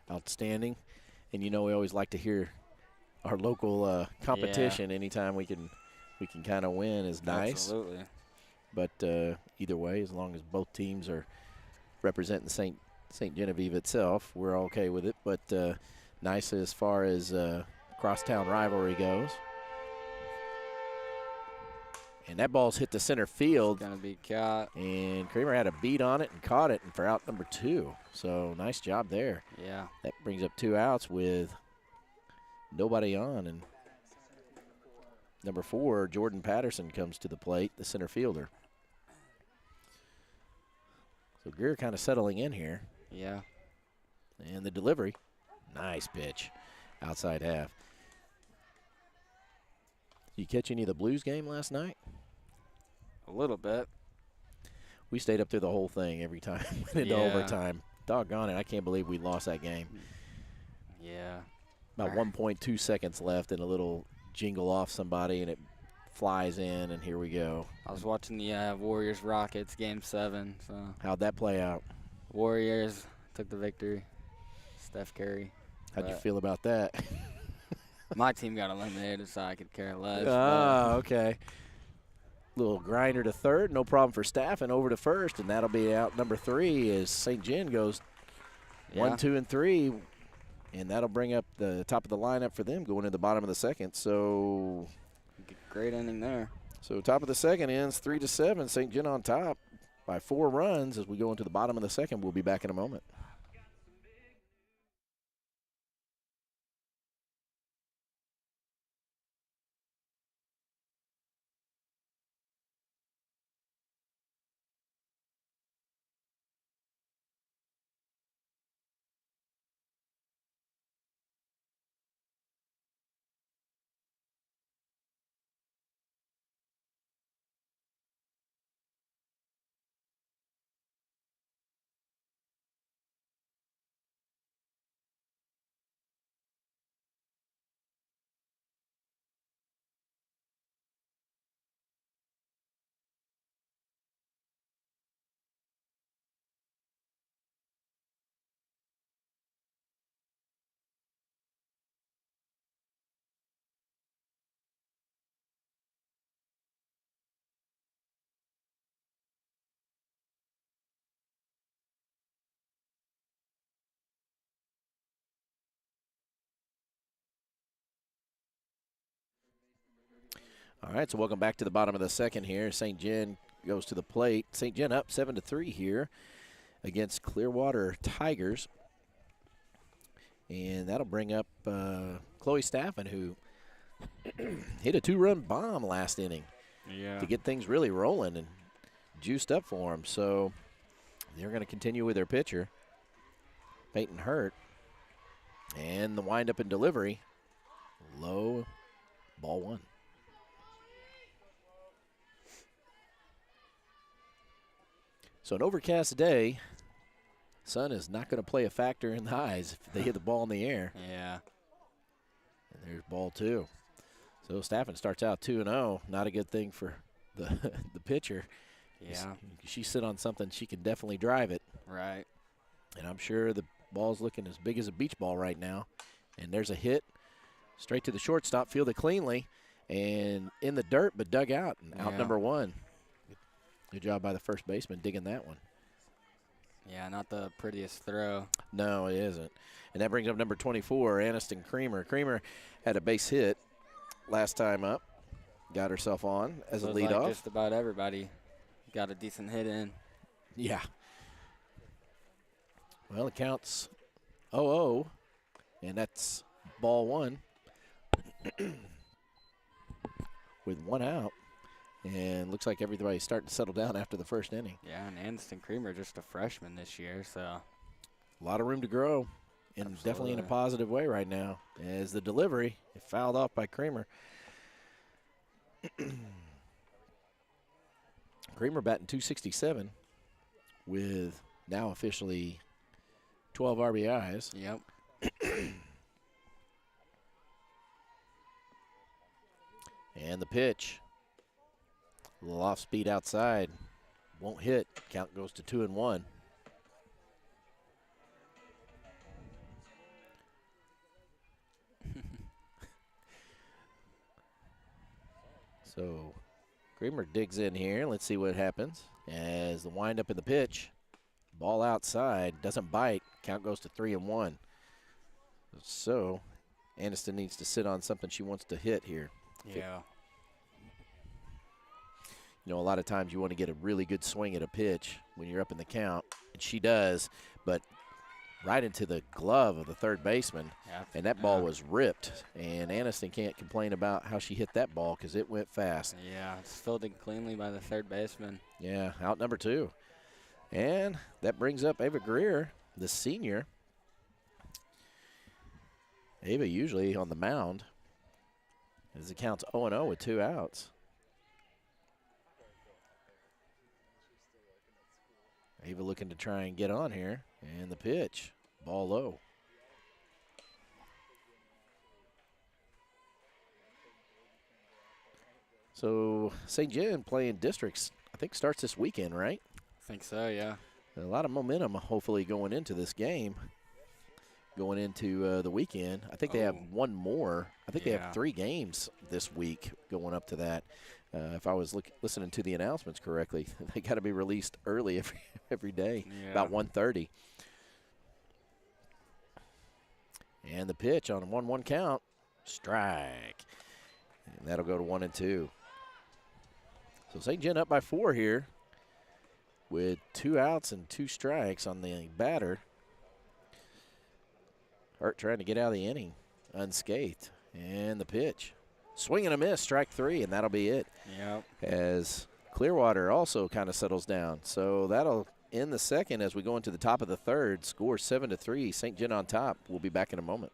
Outstanding. And we always like to hear our local competition. Anytime we can kind of win is nice. Absolutely. But either way, as long as both teams are representing St. Genevieve itself, we're okay with it. But nice as far as crosstown rivalry goes. And that ball's hit the center field. It's going to be caught. And Kramer had a beat on it and caught it for out number 2. So nice job there. Yeah. That brings up 2 outs with nobody on. And number 4, Jordan Patterson, comes to the plate, the center fielder. So Greer kind of settling in here. Yeah. And the delivery, nice pitch, outside half. You catch any of the Blues game last night? A little bit. We stayed up through the whole thing every time, went into overtime. Doggone it, I can't believe we lost that game. Yeah. About 1.2 seconds left and a little jingle off somebody, and it flies in, and here we go. I was watching the Warriors-Rockets Game 7. So How'd that play out? Warriors took the victory. Steph Curry. How'd you feel about that? My team got eliminated, so I could care less. Oh, okay. Little grinder to third, no problem for Staff, and over to first, and that'll be out number 3 as St. Gen goes 1, 2, and 3, and that'll bring up the top of the lineup for them going into the bottom of the second. So great ending there. So top of the second ends 3-7. St. Gen on top by 4 runs as we go into the bottom of the second. We'll be back in a moment. All right, so welcome back to the bottom of the second here. St. Gen goes to the plate. St. Gen up 7-3 here against Clearwater Tigers. And that'll bring up Chloe Staffen, who hit a 2-run bomb last inning to get things really rolling and juiced up for them. So they're going to continue with their pitcher, Peyton Hurt. And the windup and delivery, low, ball 1. So an overcast day, sun is not going to play a factor in the highs if they hit the ball in the air. Yeah. And there's ball 2. So Staffen starts out 2-0. Not a good thing for the pitcher. Yeah. She sit on something, she can definitely drive it. Right. And I'm sure the ball's looking as big as a beach ball right now. And there's a hit straight to the shortstop, fielded cleanly, and in the dirt but dug out. And out number 1. Good job by the first baseman digging that one. Yeah, not the prettiest throw. No, it isn't. And that brings up number 24, Aniston Creamer. Creamer had a base hit last time up. Got herself on as a leadoff. Like just about everybody got a decent hit in. Yeah. Well, it counts 0-0, and that's ball 1 with 1 out. And looks like everybody's starting to settle down after the first inning. Yeah, and Aniston Creamer just a freshman this year, so. A lot of room to grow, and definitely in a positive way right now. As the delivery, it fouled off by Creamer. Creamer batting .267 with now officially 12 RBIs. Yep. And the pitch. A little off speed outside. Won't hit. Count goes to 2-1. So Creamer digs in here. Let's see what happens. As the windup in the pitch. Ball outside. Doesn't bite. Count goes to 3-1. So Aniston needs to sit on something she wants to hit here. Yeah. You know, a lot of times you want to get a really good swing at a pitch when you're up in the count, and she does, but right into the glove of the third baseman, and that ball was ripped, and Aniston can't complain about how she hit that ball because it went fast. Yeah, it's fielded cleanly by the third baseman. Yeah, out number 2. And that brings up Ava Greer, the senior. Ava usually on the mound as it counts 0-0 with 2 outs. Ava looking to try and get on here. And the pitch. Ball low. So St. John playing districts, I think, starts this weekend, right? I think so, yeah. A lot of momentum, hopefully, going into this game. Going into the weekend. I think they have one more. I think they have 3 games this week going up to that. If I was listening to the announcements correctly, they got to be released early every day, about 1:30. And the pitch on a 1-1 count, strike. And that'll go to 1-2. So St. John up by 4 here with 2 outs and 2 strikes on the batter. Hurt trying to get out of the inning unscathed. And the pitch. Swing and a miss, strike 3, and that'll be it. Yep. As Clearwater also kind of settles down. So that'll end the second as we go into the top of the third. Score 7-3. St. John on top. We'll be back in a moment.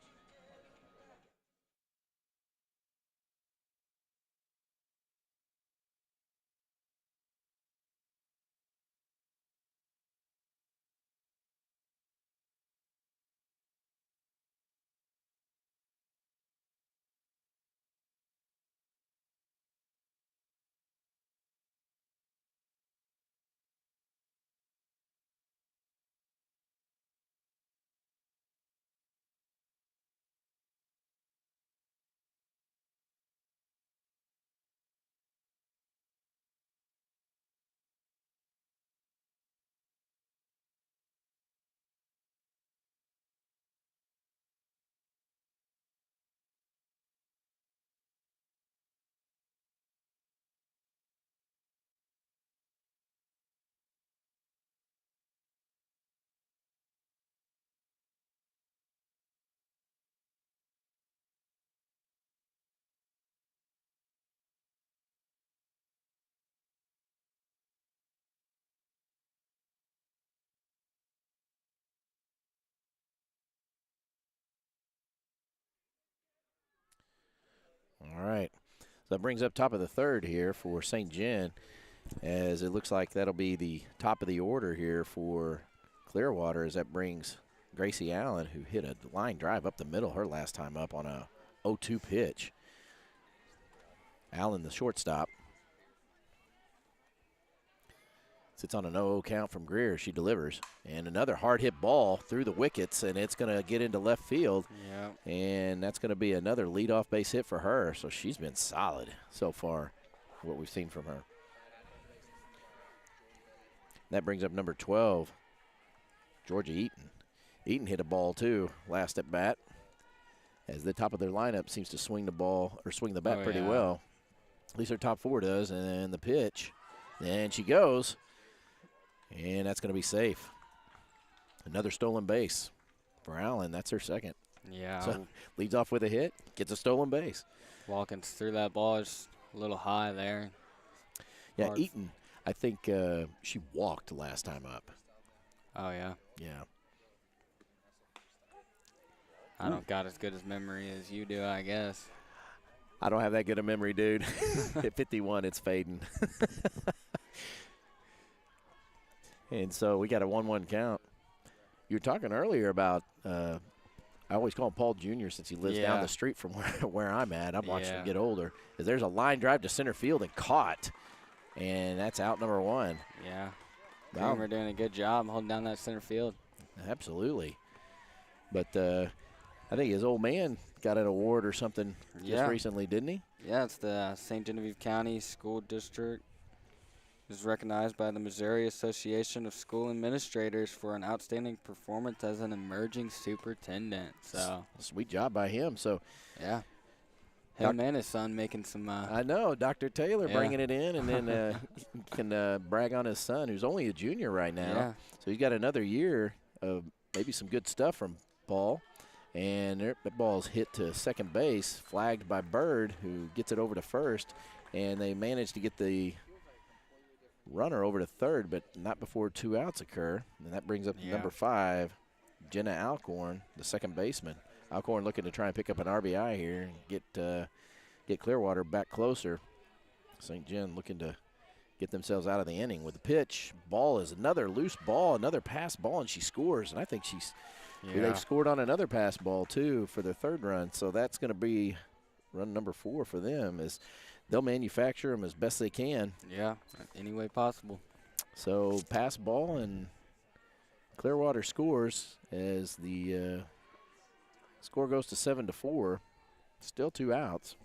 All right. So that brings up top of the third here for St. John, as it looks like that'll be the top of the order here for Clearwater, as that brings Gracie Allen, who hit a line drive up the middle her last time up on a 0-2 pitch. Allen, the shortstop, sits on an 0-0 count from Greer. She delivers. And another hard hit ball through the wickets, and it's going to get into left field. Yeah. And that's going to be another leadoff base hit for her. So she's been solid so far, what we've seen from her. That brings up number 12, Georgia Eaton. Eaton hit a ball, too, last at bat, as the top of their lineup seems to swing the ball or swing the bat pretty well. At least their top 4 does. And the pitch. And she goes. And that's going to be safe. Another stolen base for Allen. That's her second. Yeah. So leads off with a hit, gets a stolen base. Walkins through that ball is a little high there. Yeah, Eaton, I think she walked last time up. Oh, yeah. Yeah. I don't got as good as memory as you do, I guess. I don't have that good a memory, dude. At 51, it's fading. And so we got a 1-1 count. You were talking earlier about I always call him Paul Jr. since he lives down the street from where I'm at. I'm watching him get older. There's a line drive to center field and caught, and that's out number 1. Yeah. We're doing a good job holding down that center field. Absolutely. But I think his old man got an award or something just recently, didn't he? Yeah, it's the St. Genevieve County School District. Is recognized by the Missouri Association of School Administrators for an outstanding performance as an emerging superintendent. So sweet job by him. So yeah, him and his son making some. I know Dr. Taylor bringing it in, and then can brag on his son, who's only a junior right now. Yeah. So he's got another year of maybe some good stuff from Paul. And that ball's hit to second base, flagged by Bird, who gets it over to first, and they managed to get the runner over to third, but not before 2 outs occur. And that brings up number 5, Jenna Alcorn, the second baseman. Alcorn looking to try and pick up an RBI here and get Clearwater back closer. St. Gen looking to get themselves out of the inning with the pitch. Ball is another loose ball, another pass ball, and she scores. And I think they've scored on another pass ball too for their third run. So that's going to be run number 4 for them, as they'll manufacture them as best they can. Yeah, any way possible. So pass ball, and Clearwater scores as the score goes to 7-4. Still 2 outs.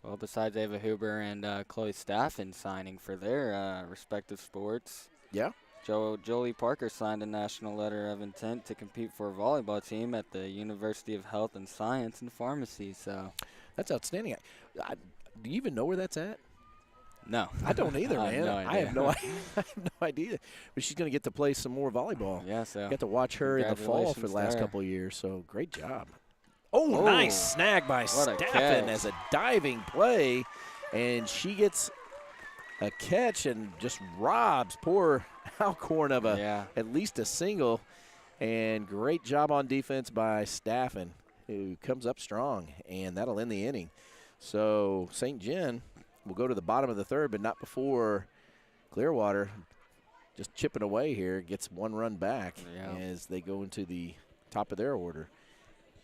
Well, besides Ava Huber and Chloe Staffen signing for their respective sports. Yeah. Jolie Parker signed a national letter of intent to compete for a volleyball team at the University of Health and Science and Pharmacy. So that's outstanding. Do you even know where that's at? No. I don't either, man. I have no idea. I have no idea. But she's going to get to play some more volleyball. Yeah, so. Got to watch her in the fall for the last couple of years, so great job. Oh, nice snag by Staffen as a diving play, and she gets a catch and just robs poor Alcorn of at least a single. And great job on defense by Staffen, who comes up strong, and that'll end the inning. So St. Gen will go to the bottom of the third, but not before Clearwater, just chipping away here, gets 1 run back as they go into the top of their order.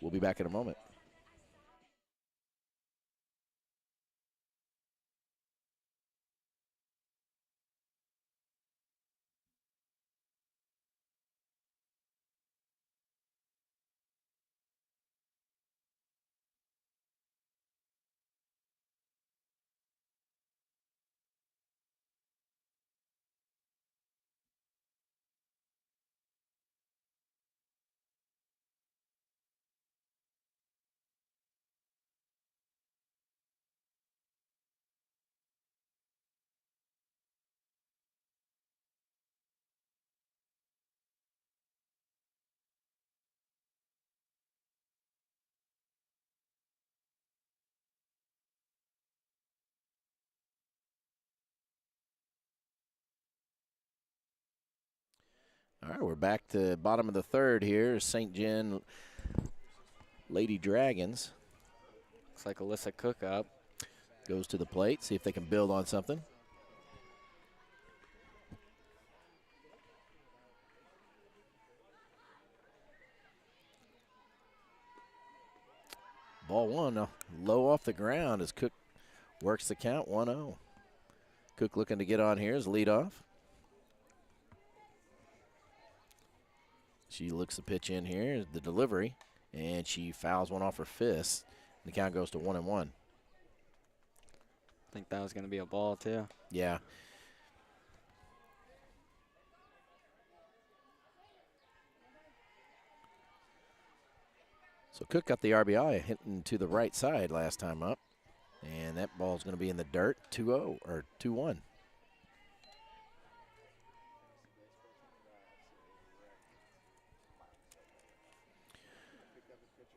We'll be back in a moment. All right, we're back to bottom of the third here. St. Gen Lady Dragons. Looks like Alyssa Cook up. Goes to the plate, see if they can build on something. Ball 1 low off the ground as Cook works the count 1-0. Cook looking to get on here as leadoff. She looks the pitch in here, the delivery, and she fouls one off her fist. The count goes to 1-1. I think that was going to be a ball, too. Yeah. So Cook got the RBI hitting to the right side last time up, and that ball's going to be in the dirt, 2-0 or 2-1.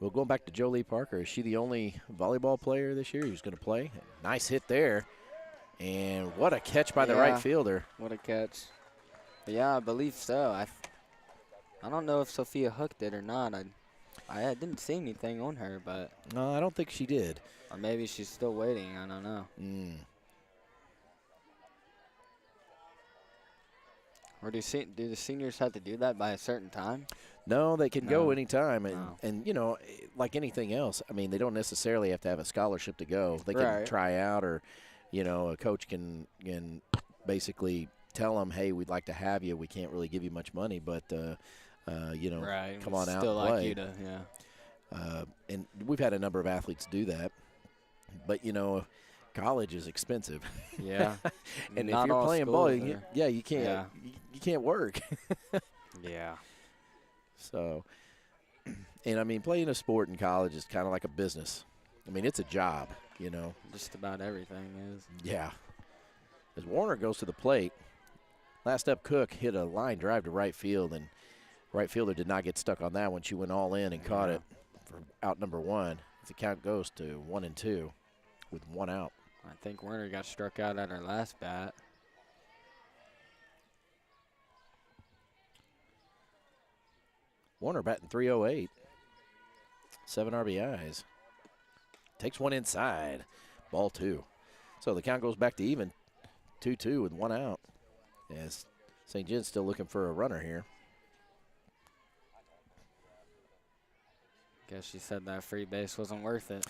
Well, going back to Jolie Parker, is she the only volleyball player this year who's going to play? Nice hit there. And what a catch by the right fielder. What a catch. Yeah, I believe so. I don't know if Sophia Hook did or not. I didn't see anything on her, but. No, I don't think she did. Or maybe she's still waiting. I don't know. Or do the seniors have to do that by a certain time? No, they can go anytime. And you know, like anything else, I mean, they don't necessarily have to have a scholarship to go. They can try out, or, you know, a coach can basically tell them, hey, we'd like to have you. We can't really give you much money, but, you know, come on out and play. Like you to, and we've had a number of athletes do that. But, you know, college is expensive. Yeah. And if you're playing ball, you can't you can't work. Yeah. So, and I mean, playing a sport in college is kind of like a business. I mean, it's a job, you know. Just about everything is. Yeah. As Warner goes to the plate, last up Cook hit a line drive to right field, and right fielder did not get stuck on that one. She went all in and caught it for out number 1. The count goes to 1-2 with 1 out. I think Werner got struck out at her last bat. Warner batting .308. 7 RBIs. Takes one inside. Ball 2. So the count goes back to even. 2-2 with 1 out. As St. John's still looking for a runner here. Guess she said that free base wasn't worth it.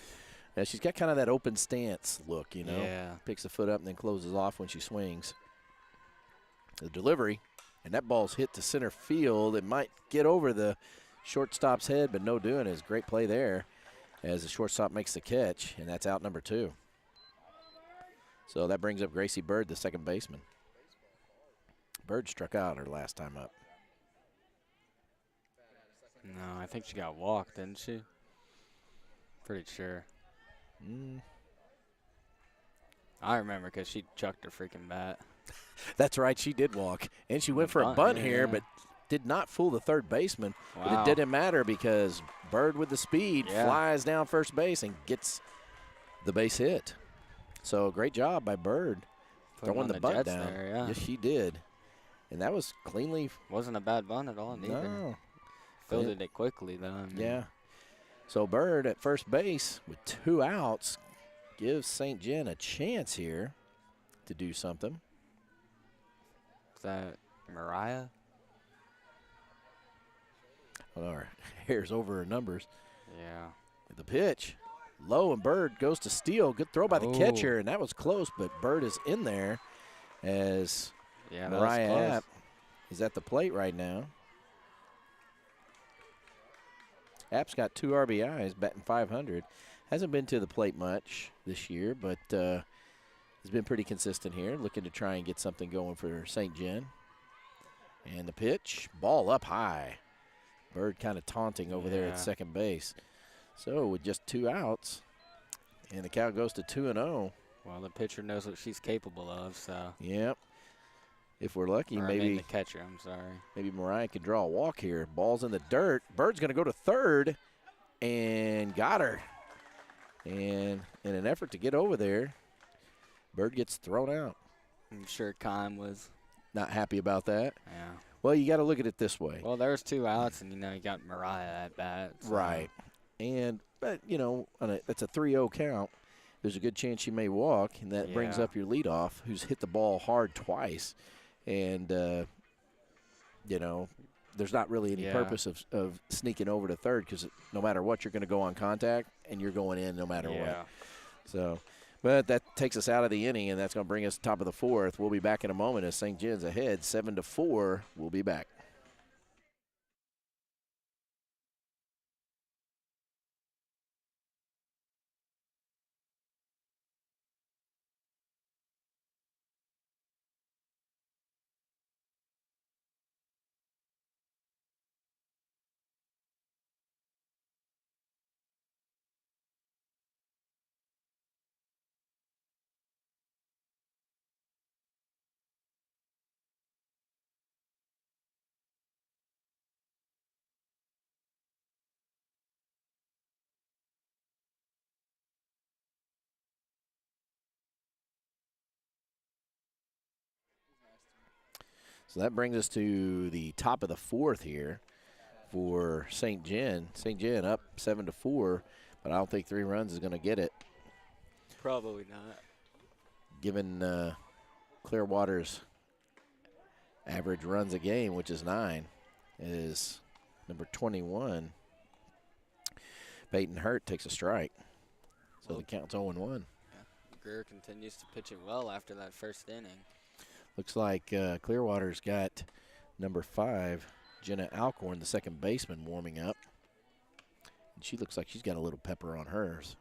Yeah, she's got kind of that open stance look, you know. Yeah. Picks the foot up and then closes off when she swings. The delivery, and that ball's hit to center field. It might get over the shortstop's head, but no doing it. Great play there as the shortstop makes the catch, and that's out number 2. So that brings up Gracie Bird, the second baseman. Bird struck out her last time up. No, I think she got walked, didn't she? Pretty sure. I remember because she chucked her freaking bat. That's right, she did walk. And she went for a bunt here, but did not fool the third baseman. Wow. But it didn't matter because Bird with the speed flies down first base and gets the base hit. So great job by Bird throwing the bunt down. There, Yes, she did. And that was cleanly. Wasn't a bad bunt at all, neither. No. Fielded it quickly, though. I mean. Yeah. So Bird at first base with 2 outs gives St. John a chance here to do something. Is that Mariah? Well, our hair's over her numbers. Yeah. The pitch. Low, and Bird goes to steal. Good throw by the catcher, and that was close, but Bird is in there as Mariah App is at the plate right now. App's got 2 RBIs, batting .500. Hasn't been to the plate much this year, but has been pretty consistent here, looking to try and get something going for St. John. And the pitch, ball up high. Bird kind of taunting over there at second base. So with just 2 outs, and the count goes to 2-0. Well, the pitcher knows what she's capable of, so. Yep. If we're lucky, maybe the catcher, I'm sorry. Maybe Mariah can draw a walk here. Ball's in the dirt. Bird's going to go to third and got her. And in an effort to get over there, Bird gets thrown out. I'm sure Kime was not happy about that. Yeah. Well, you got to look at it this way. Well, there's 2 outs, and, you got Mariah at bat. So. Right. But, that's a 3-0 count. There's a good chance she may walk, and that brings up your leadoff, who's hit the ball hard twice. And, there's not really any purpose of sneaking over to third because no matter what, you're going to go on contact, and you're going in no matter what. So, but that takes us out of the inning, and that's going to bring us top of the 4th. We'll be back in a moment as St. John's ahead 7-4. We'll be back. So that brings us to the top of the 4th here for St. John. St. John up 7-4, but I don't think 3 runs is going to get it. Probably not. Given Clearwater's average runs a game, which is 9, is number 21. Peyton Hurt takes a strike. So the count's 0-1. Yeah. Greer continues to pitch it well after that first inning. Looks like Clearwater's got number 5, Jenna Alcorn, the second baseman, warming up. And she looks like she's got a little pepper on hers.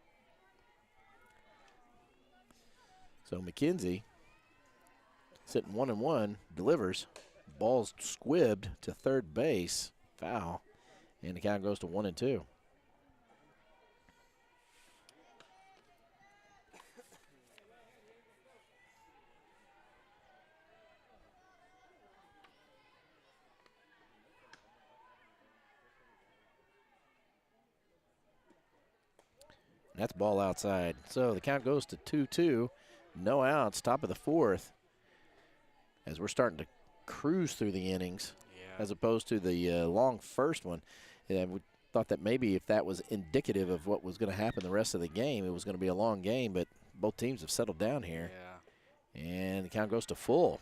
So McKenzie, sitting 1-1, delivers. Ball's squibbed to third base, foul, and the count goes to 1-2. That's ball outside. So the count goes to 2-2. No outs, top of the 4th. As we're starting to cruise through the innings, as opposed to the long first one. And we thought that maybe if that was indicative of what was going to happen the rest of the game, it was going to be a long game, but both teams have settled down here. Yeah. And the count goes to full.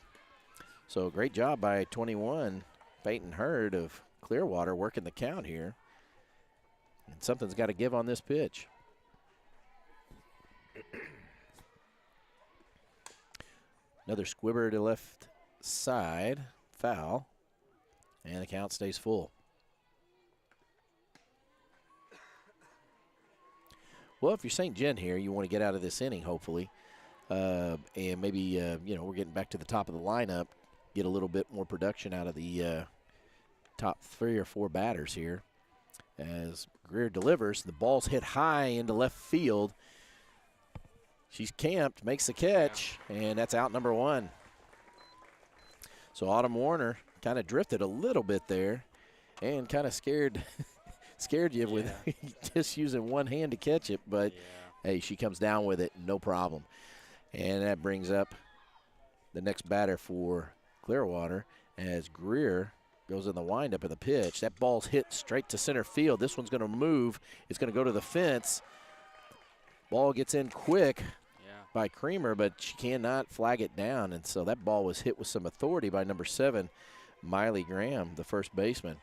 So great job by 21, Peyton Hurd of Clearwater, working the count here. And something's got to give on this pitch. Another squibber to left side, foul, and the count stays full. Well, if you're St. John here, you want to get out of this inning, hopefully, and maybe we're getting back to the top of the lineup, get a little bit more production out of the top 3 or 4 batters here. As Greer delivers, the ball's hit high into left field. She's camped, makes the catch, and that's out number 1. So Autumn Warner kind of drifted a little bit there and kind of scared you with just using one hand to catch it. But, hey, she comes down with it, no problem. And that brings up the next batter for Clearwater as Greer goes in the windup of the pitch. That ball's hit straight to center field. This one's going to move. It's going to go to the fence. Ball gets in quick by Creamer, but she cannot flag it down. And so that ball was hit with some authority by number 7, Miley Graham, the first baseman.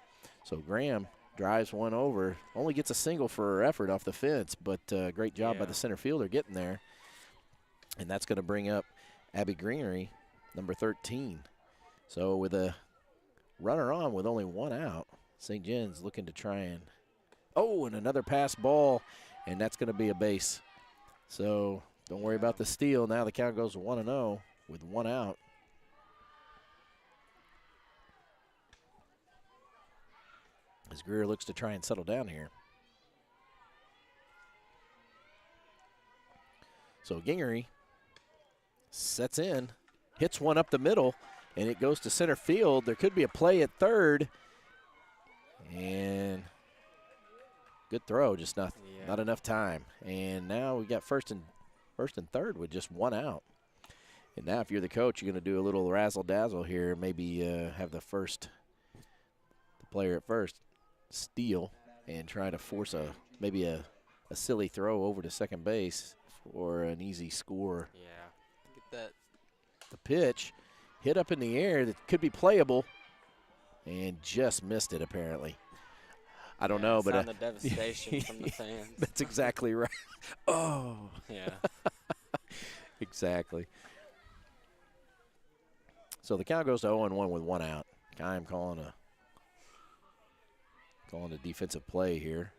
So Graham drives one over, only gets a single for her effort off the fence, but great job by the center fielder getting there. And that's going to bring up Abby Greenery, number 13. So with a runner on with only 1 out, St. John's looking to try and, and another pass ball, and that's going to be a base. So don't worry about the steal. Now the count goes to 1-0 with 1 out. As Greer looks to try and settle down here. So Gingery sets in, hits one up the middle, and it goes to center field. There could be a play at third. And good throw, just not enough time. And now we got first and third with just 1 out. And now if you're the coach, you're going to do a little razzle-dazzle here, maybe have the player at first steal and try to force maybe a silly throw over to second base for an easy score. Yeah. Get that. The pitch hit up in the air that could be playable and just missed it apparently. I don't know, but the devastation from the fans. That's exactly right. Oh. Yeah. Exactly. So the count goes to 0-1 with 1 out. I'm calling a defensive play here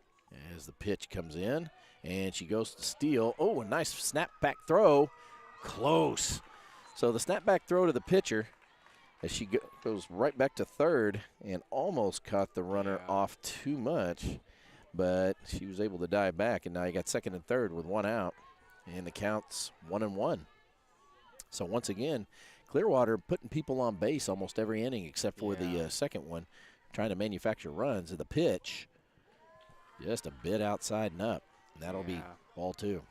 as the pitch comes in, and she goes to steal. Oh, a nice snap-back throw. Close. So the snap-back throw to the pitcher as she goes right back to third and almost caught the runner off too much, but she was able to dive back, and now you got second and third with 1 out, and the count's 1-1. So once again, Clearwater putting people on base almost every inning except for the second one, trying to manufacture runs. And the pitch just a bit outside and up. And that'll be ball 2.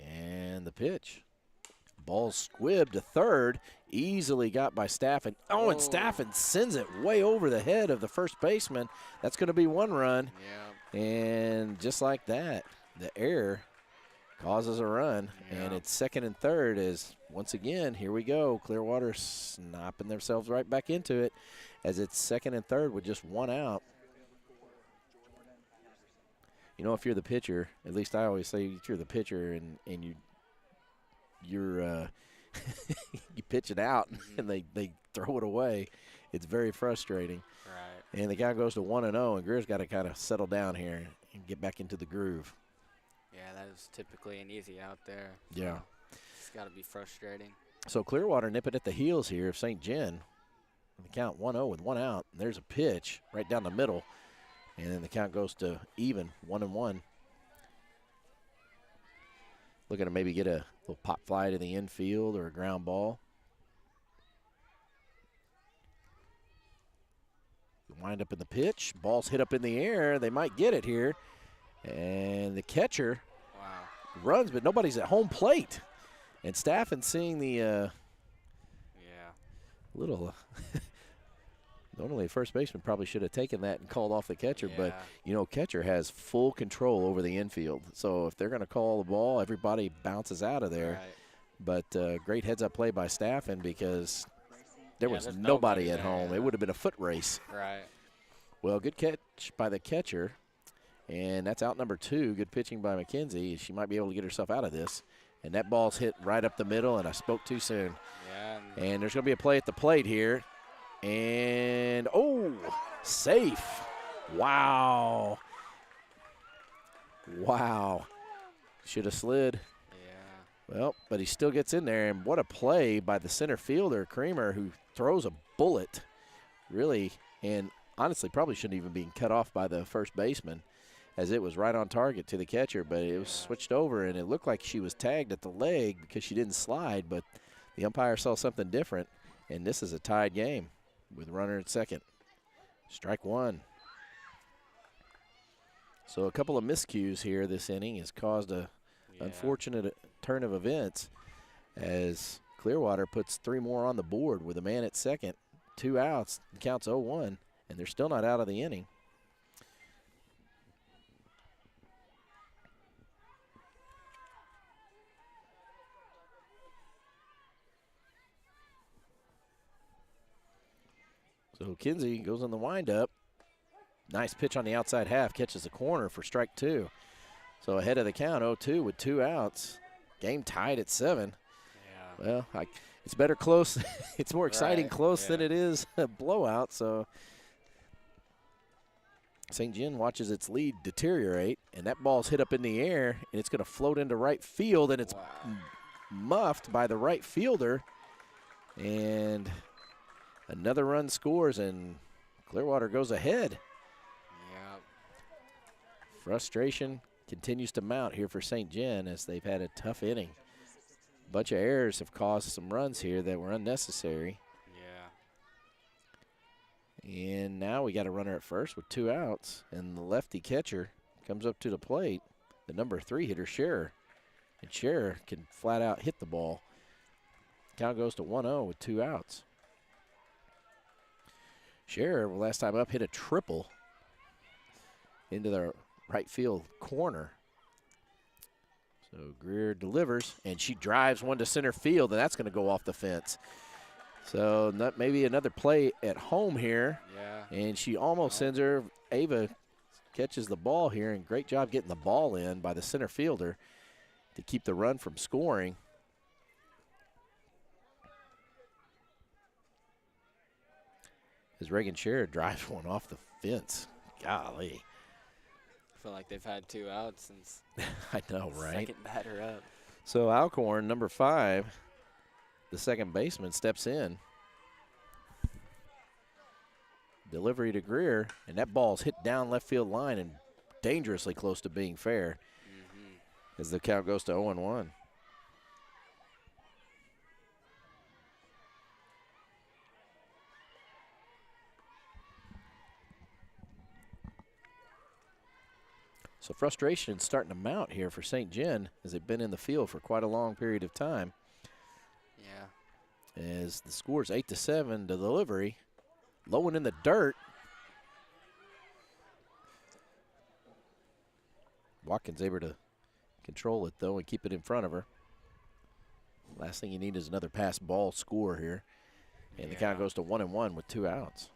And the pitch. Ball squibbed to third, easily got by Staffen. Oh, and Staffen sends it way over the head of the first baseman. That's going to be 1 run. Yeah. And just like that, the error causes a run, and it's second and third as, once again, here we go. Clearwater snapping themselves right back into it as it's second and third with just one out. You know, if you're the pitcher, at least I always say if you're the pitcher and you're you pitch it out and they throw it away, it's very frustrating. Right. And the guy goes to 1-0, and Greer's got to kind of settle down here and get back into the groove. Yeah, that is typically an easy out there. Yeah. It's got to be frustrating. So Clearwater nipping at the heels here of St. Gen. The count 1-0 with one out. And there's a pitch right down the middle. And then the count goes to even, 1-1. Looking to maybe get a little pop fly to the infield or a ground ball. Wind up in the pitch. Ball's hit up in the air. They might get it here. And the catcher runs, but nobody's at home plate. And Staffen seeing the little normally a first baseman probably should have taken that and called off the catcher, but you know, catcher has full control over the infield. So if they're going to call the ball, everybody bounces out of there. Right. But great heads-up play by Staffen because there was nobody at home. It would have been a foot race. Right. Well, good catch by the catcher, and that's out number 2. Good pitching by McKenzie. She might be able to get herself out of this. And that ball's hit right up the middle, and I spoke too soon. Yeah. And there's going to be a play at the plate here. And, oh, safe. Wow. Wow. Should have slid. Yeah. Well, but he still gets in there, and what a play by the center fielder, Creamer, who throws a bullet, really, and honestly probably shouldn't even be cut off by the first baseman, as it was right on target to the catcher, but it was switched over, and it looked like she was tagged at the leg because she didn't slide, but the umpire saw something different, and this is a tied game with runner at second. Strike one. So a couple of miscues here this inning has caused a unfortunate turn of events as Clearwater puts 3 more on the board with a man at second, 2 outs, and counts 0-1, and they're still not out of the inning. So Kinsey goes on the windup. Nice pitch on the outside half, catches the corner for strike 2. So ahead of the count, 0-2 with 2 outs. Game tied at 7. Yeah. Well, it's better close. It's more exciting close than it is a blowout. So St. John watches its lead deteriorate, and that ball's hit up in the air, and it's going to float into right field, and it's muffed by the right fielder. And another run scores, and Clearwater goes ahead. Yep. Frustration continues to mount here for St. John as they've had a tough inning. A bunch of errors have caused some runs here that were unnecessary. Yeah. And now we got a runner at first with 2 outs, and the lefty catcher comes up to the plate, the number 3 hitter, Scherer. And Scherer can flat out hit the ball. Count goes to 1-0 with 2 outs. Scherer, last time up, hit a triple into the right field corner. So Greer delivers, and she drives one to center field, and that's going to go off the fence. So maybe another play at home here. Yeah. And she almost sends her. Ava catches the ball here, and great job getting the ball in by the center fielder to keep the run from scoring. As Reagan Scherer drives one off the fence. Golly. I feel like they've had 2 outs since I know, right? second batter up. So Alcorn, number 5, the second baseman, steps in. Delivery to Greer, and that ball's hit down left field line and dangerously close to being fair as the count goes to 0-1. So frustration starting to mount here for St. John as they've been in the field for quite a long period of time. Yeah. As the score's 8-7 to delivery. Low one in the dirt. Watkins able to control it, though, and keep it in front of her. Last thing you need is another pass ball score here. And the count goes to 1-1 with 2 outs.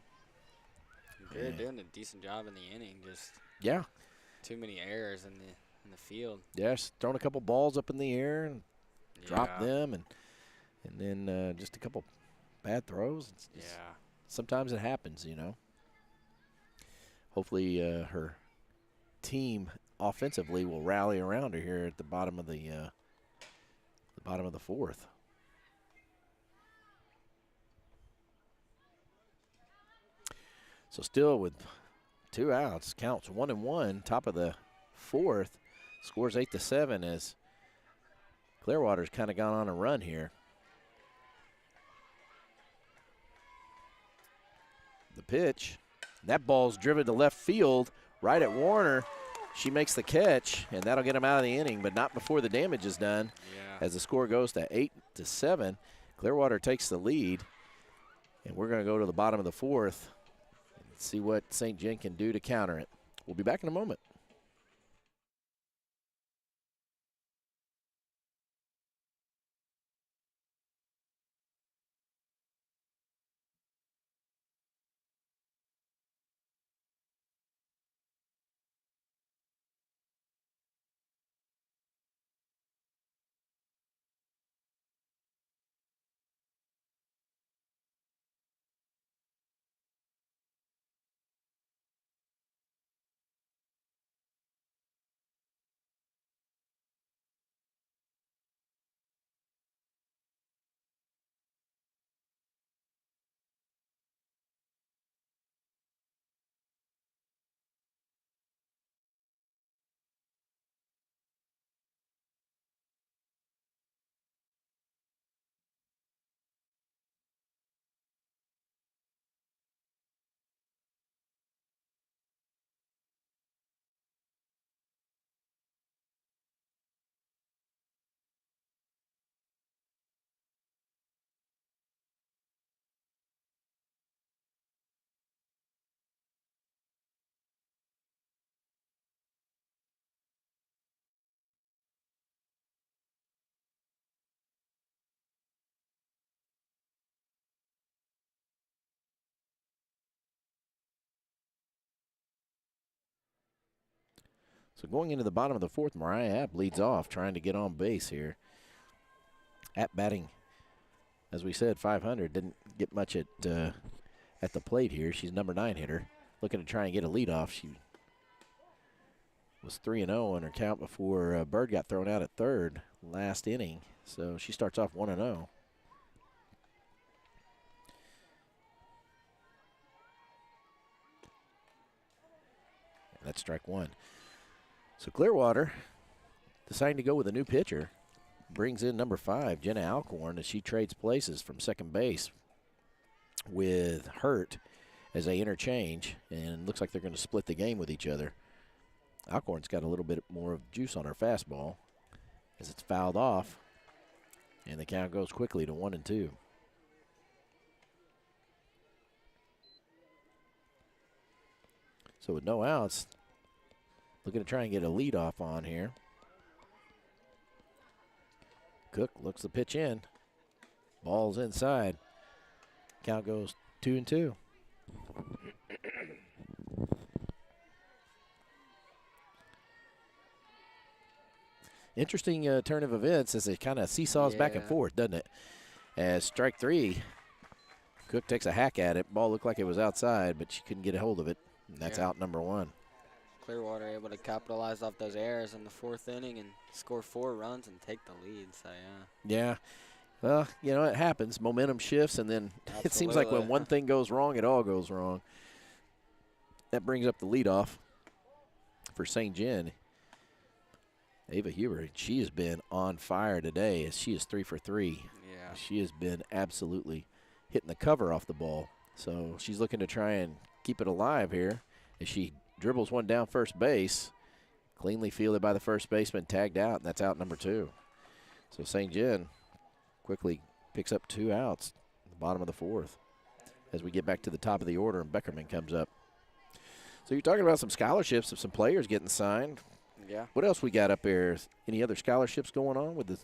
They're doing a decent job in the inning. Just too many errors in the field. Yes, throwing a couple balls up in the air and drop them, and then just a couple bad throws. Sometimes it happens, you know. Hopefully her team offensively will rally around her here at the bottom of the fourth. So still with 2 outs, counts 1-1, top of the fourth, scores 8-7 as Clearwater's kind of gone on a run here. The pitch, that ball's driven to left field, right at Warner. She makes the catch, and that'll get him out of the inning, but not before the damage is done. As the score goes to 8-7, Clearwater takes the lead, and we're going to go to the bottom of the fourth and see what St. John can do to counter it. We'll be back in a moment. So going into the bottom of the fourth, Mariah App leads off, trying to get on base here. App batting, as we said, 500. Didn't get much at the plate here. She's number 9 hitter, looking to try and get a leadoff. She was 3-0 in her count before Bird got thrown out at third last inning. So she starts off 1-0. That's strike one. So Clearwater deciding to go with a new pitcher. Brings in number 5, Jenna Alcorn, as she trades places from second base with Hurt as they interchange. And looks like they're going to split the game with each other. Alcorn's got a little bit more of juice on her fastball as it's fouled off. And the count goes quickly to 1-2. So with no outs, looking to try and get a leadoff on here. Cook looks the pitch in. Ball's inside. Count goes 2-2. Interesting turn of events as it kind of seesaws back and forth, doesn't it? As strike 3, Cook takes a hack at it. Ball looked like it was outside, but she couldn't get a hold of it. And that's out number 1. Clearwater able to capitalize off those errors in the 4th inning and score 4 runs and take the lead. So, yeah. Well, you know, it happens. Momentum shifts, and then it seems like when one thing goes wrong, it all goes wrong. That brings up the leadoff for St. John. Ava Huber, she has been on fire today as she is 3 for 3. Yeah. She has been absolutely hitting the cover off the ball. So she's looking to try and keep it alive here as she dribbles one down first base. Cleanly fielded by the first baseman, tagged out, and that's out number 2. So St. John quickly picks up 2 outs at the bottom of the 4th as we get back to the top of the order and Beckerman comes up. So you're talking about some scholarships of some players getting signed. Yeah. What else we got up there? Any other scholarships going on with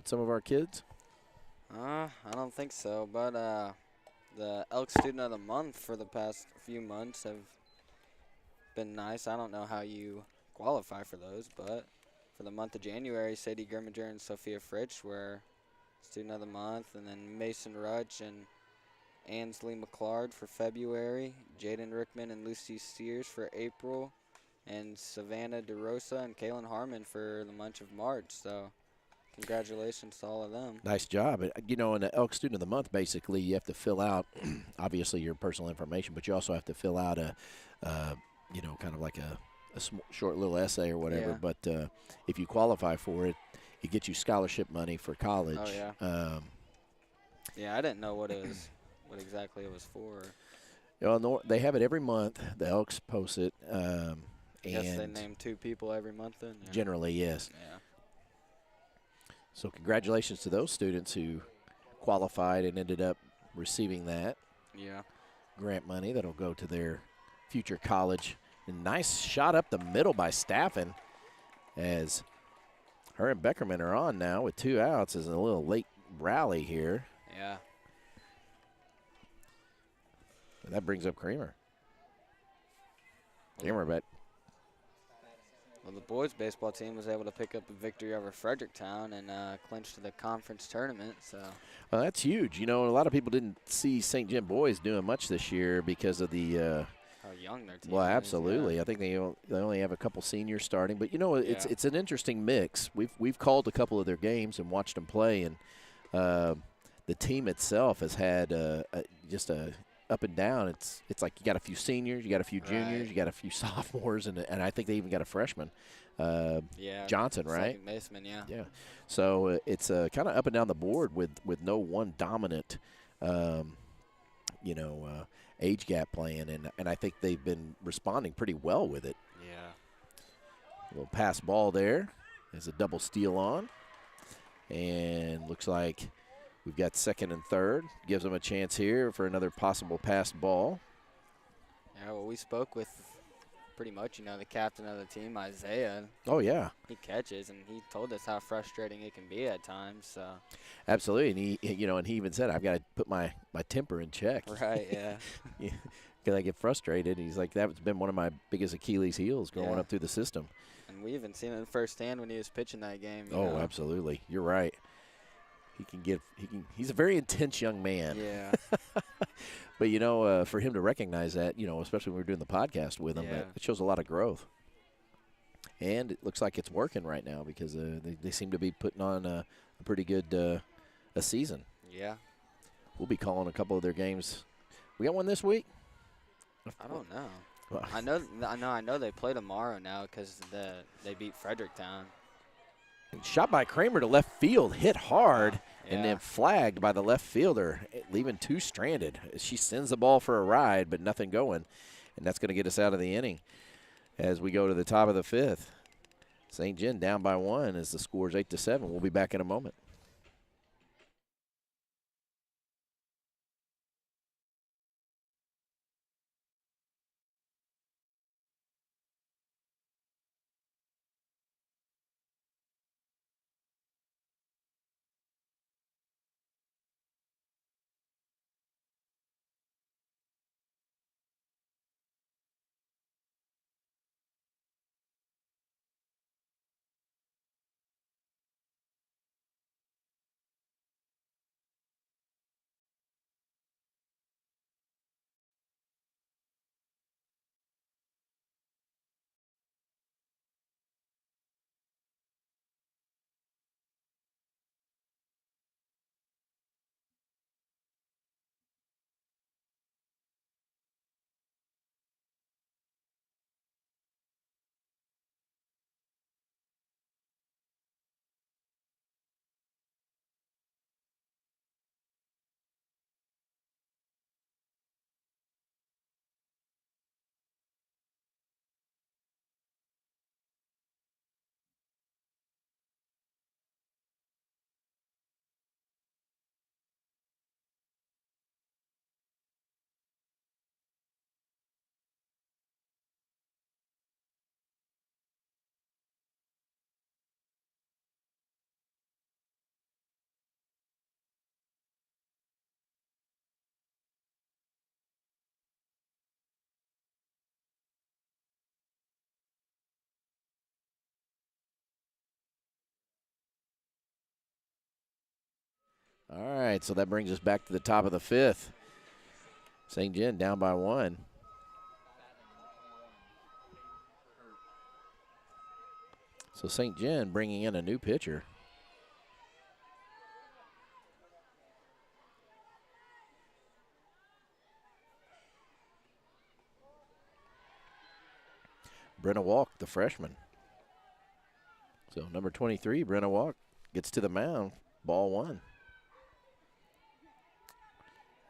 some of our kids? I don't think so, but the Elk Student of the Month for the past few months have been nice. I don't know how you qualify for those, but for the month of January, Sadie Grimminger and Sophia Fritsch were Student of the Month, and then Mason Rudge and Ansley McClard for February, Jaden Rickman and Lucy Sears for April, and Savannah DeRosa and Kaylin Harmon for the month of March. So congratulations to all of them. Nice job. You know, in the Elk Student of the Month, basically, you have to fill out, obviously, your personal information, but you also have to fill out you know, kind of like a short little essay or whatever. Yeah. But if you qualify for it, it gets you scholarship money for college. Oh, yeah. Yeah, I didn't know what exactly it was for. You know, no, they have it every month. The Elks post it. I guess they name 2 people every month then? Yeah. Generally, yes. Yeah. So congratulations to those students who qualified and ended up receiving that grant money that'll go to their future college. And nice shot up the middle by Staffen as her and Beckerman are on now with 2 outs as a little late rally here. Yeah. And that brings up Kramer. Kramer, but Well, the boys' baseball team was able to pick up a victory over Fredericktown and clinch to the conference tournament. So. Well, that's huge. You know, a lot of people didn't see St. Jim boys doing much this year because of the how young their team well, is. absolutely. Yeah. I think they only have a couple seniors starting, but you know, it's an interesting mix. We've called a couple of their games and watched them play, and the team itself has had just a up and down. It's like you got a few seniors, you got a few juniors, you got a few sophomores, and I think they even got a freshman, Johnson, right? Second baseman, yeah. Yeah. So it's kind of up and down the board with no one dominant, age gap playing, and I think they've been responding pretty well with it. Yeah. A little pass ball there. There's a double steal on, and looks like we've got second and third. Gives them a chance here for another possible pass ball. Yeah, well, we spoke with pretty much, the captain of the team, Isaiah. Oh, yeah. He catches, and he told us how frustrating it can be at times. So. Absolutely, and he even said, I've got to put my temper in check. Right, yeah. Because I get frustrated. He's like, that's been one of my biggest Achilles heels going up through the system. And we even seen it firsthand when he was pitching that game. You Oh, know? absolutely. You're right. He's a very intense young man. Yeah. But, for him to recognize that, especially when we were doing the podcast with him, it shows a lot of growth. And it looks like it's working right now because they seem to be putting on a pretty good a season. Yeah. We'll be calling a couple of their games. We got one this week? I don't know. Well, I know they play tomorrow now because they beat Fredericktown. Shot by Kramer to left field, hit hard, and then flagged by the left fielder, leaving 2 stranded. She sends the ball for a ride, but nothing going, and that's going to get us out of the inning as we go to the top of the 5th. St. John down by 1 as the score's 8-7. We'll be back in a moment. All right, so that brings us back to the top of the 5th. St. John down by 1. So St. John bringing in a new pitcher. Brenna Walk, the freshman. So number 23, Brenna Walk, gets to the mound. Ball 1.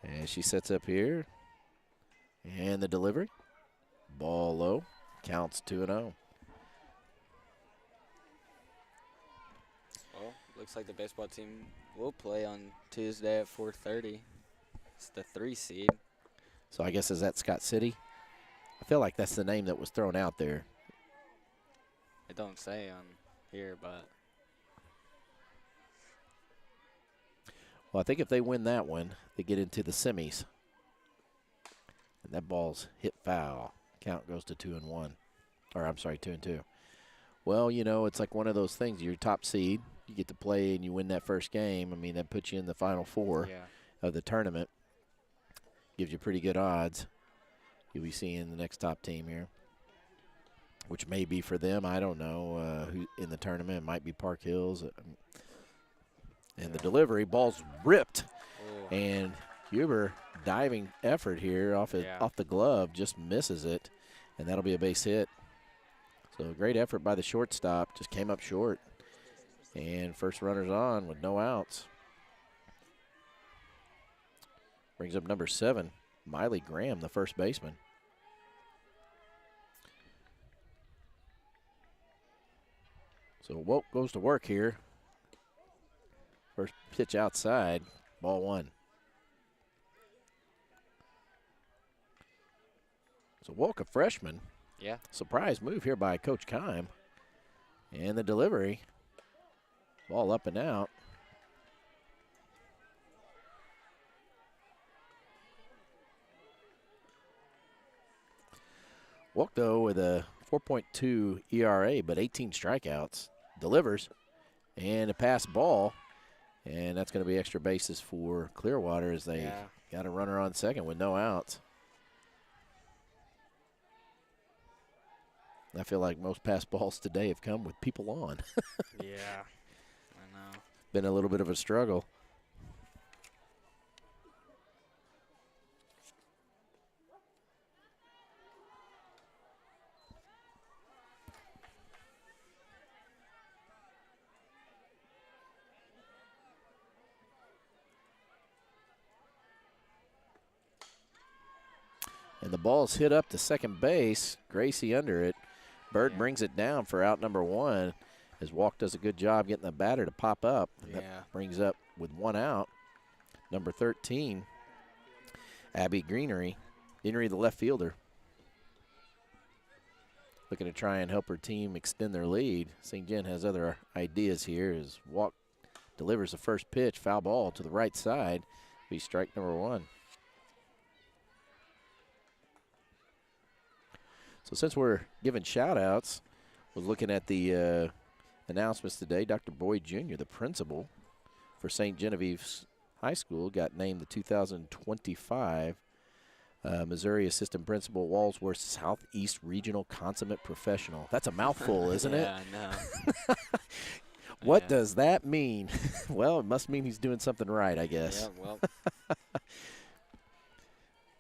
And she sets up here. And the delivery. Ball low. Counts 2-0. Well, looks like the baseball team will play on Tuesday at 4:30. It's the 3 seed. So I guess is that Scott City? I feel like that's the name that was thrown out there. It don't say on here, but. Well, I think if they win that one, they get into the semis. And that ball's hit foul. Count goes to 2-1. Or I'm sorry, 2-2. Well, you know, it's like one of those things. You're top seed. You get to play and you win that first game. I mean, that puts you in the Final Four of the tournament. Gives you pretty good odds. You'll be seeing the next top team here, which may be for them. I don't know who in the tournament. It might be Park Hills. And the delivery, ball's ripped. Oh. And Huber, diving effort here off the glove, just misses it. And that'll be a base hit. So great effort by the shortstop, just came up short. And first runner's on with no outs. Brings up number 7, Miley Graham, the first baseman. So Woke goes to work here. First pitch outside, ball 1. So Woke, a freshman. Yeah. Surprise move here by Coach Kime. And the delivery. Ball up and out. Woke, though, with a 4.2 ERA, but 18 strikeouts. Delivers. And a pass ball. And that's going to be extra bases for Clearwater as they got a runner on second with no outs. I feel like most pass balls today have come with people on. Yeah, I know. Been a little bit of a struggle. And the ball's hit up to second base. Gracie under it. Bird brings it down for out number 1 as Walk does a good job getting the batter to pop up. And that brings up with 1 out. Number 13, Abby Greenery. Greenery, the left fielder. Looking to try and help her team extend their lead. St. John has other ideas here as Walk delivers the first pitch. Foul ball to the right side. Be strike number 1. So since we're giving shout-outs, was looking at the announcements today. Dr. Boyd Jr., the principal for St. Genevieve's High School, got named the 2025 Missouri Assistant Principal, Walsworth Southeast Regional Consummate Professional. That's a mouthful, isn't it? Yeah, I know. What does that mean? Well, it must mean he's doing something right, I guess. Yeah, well.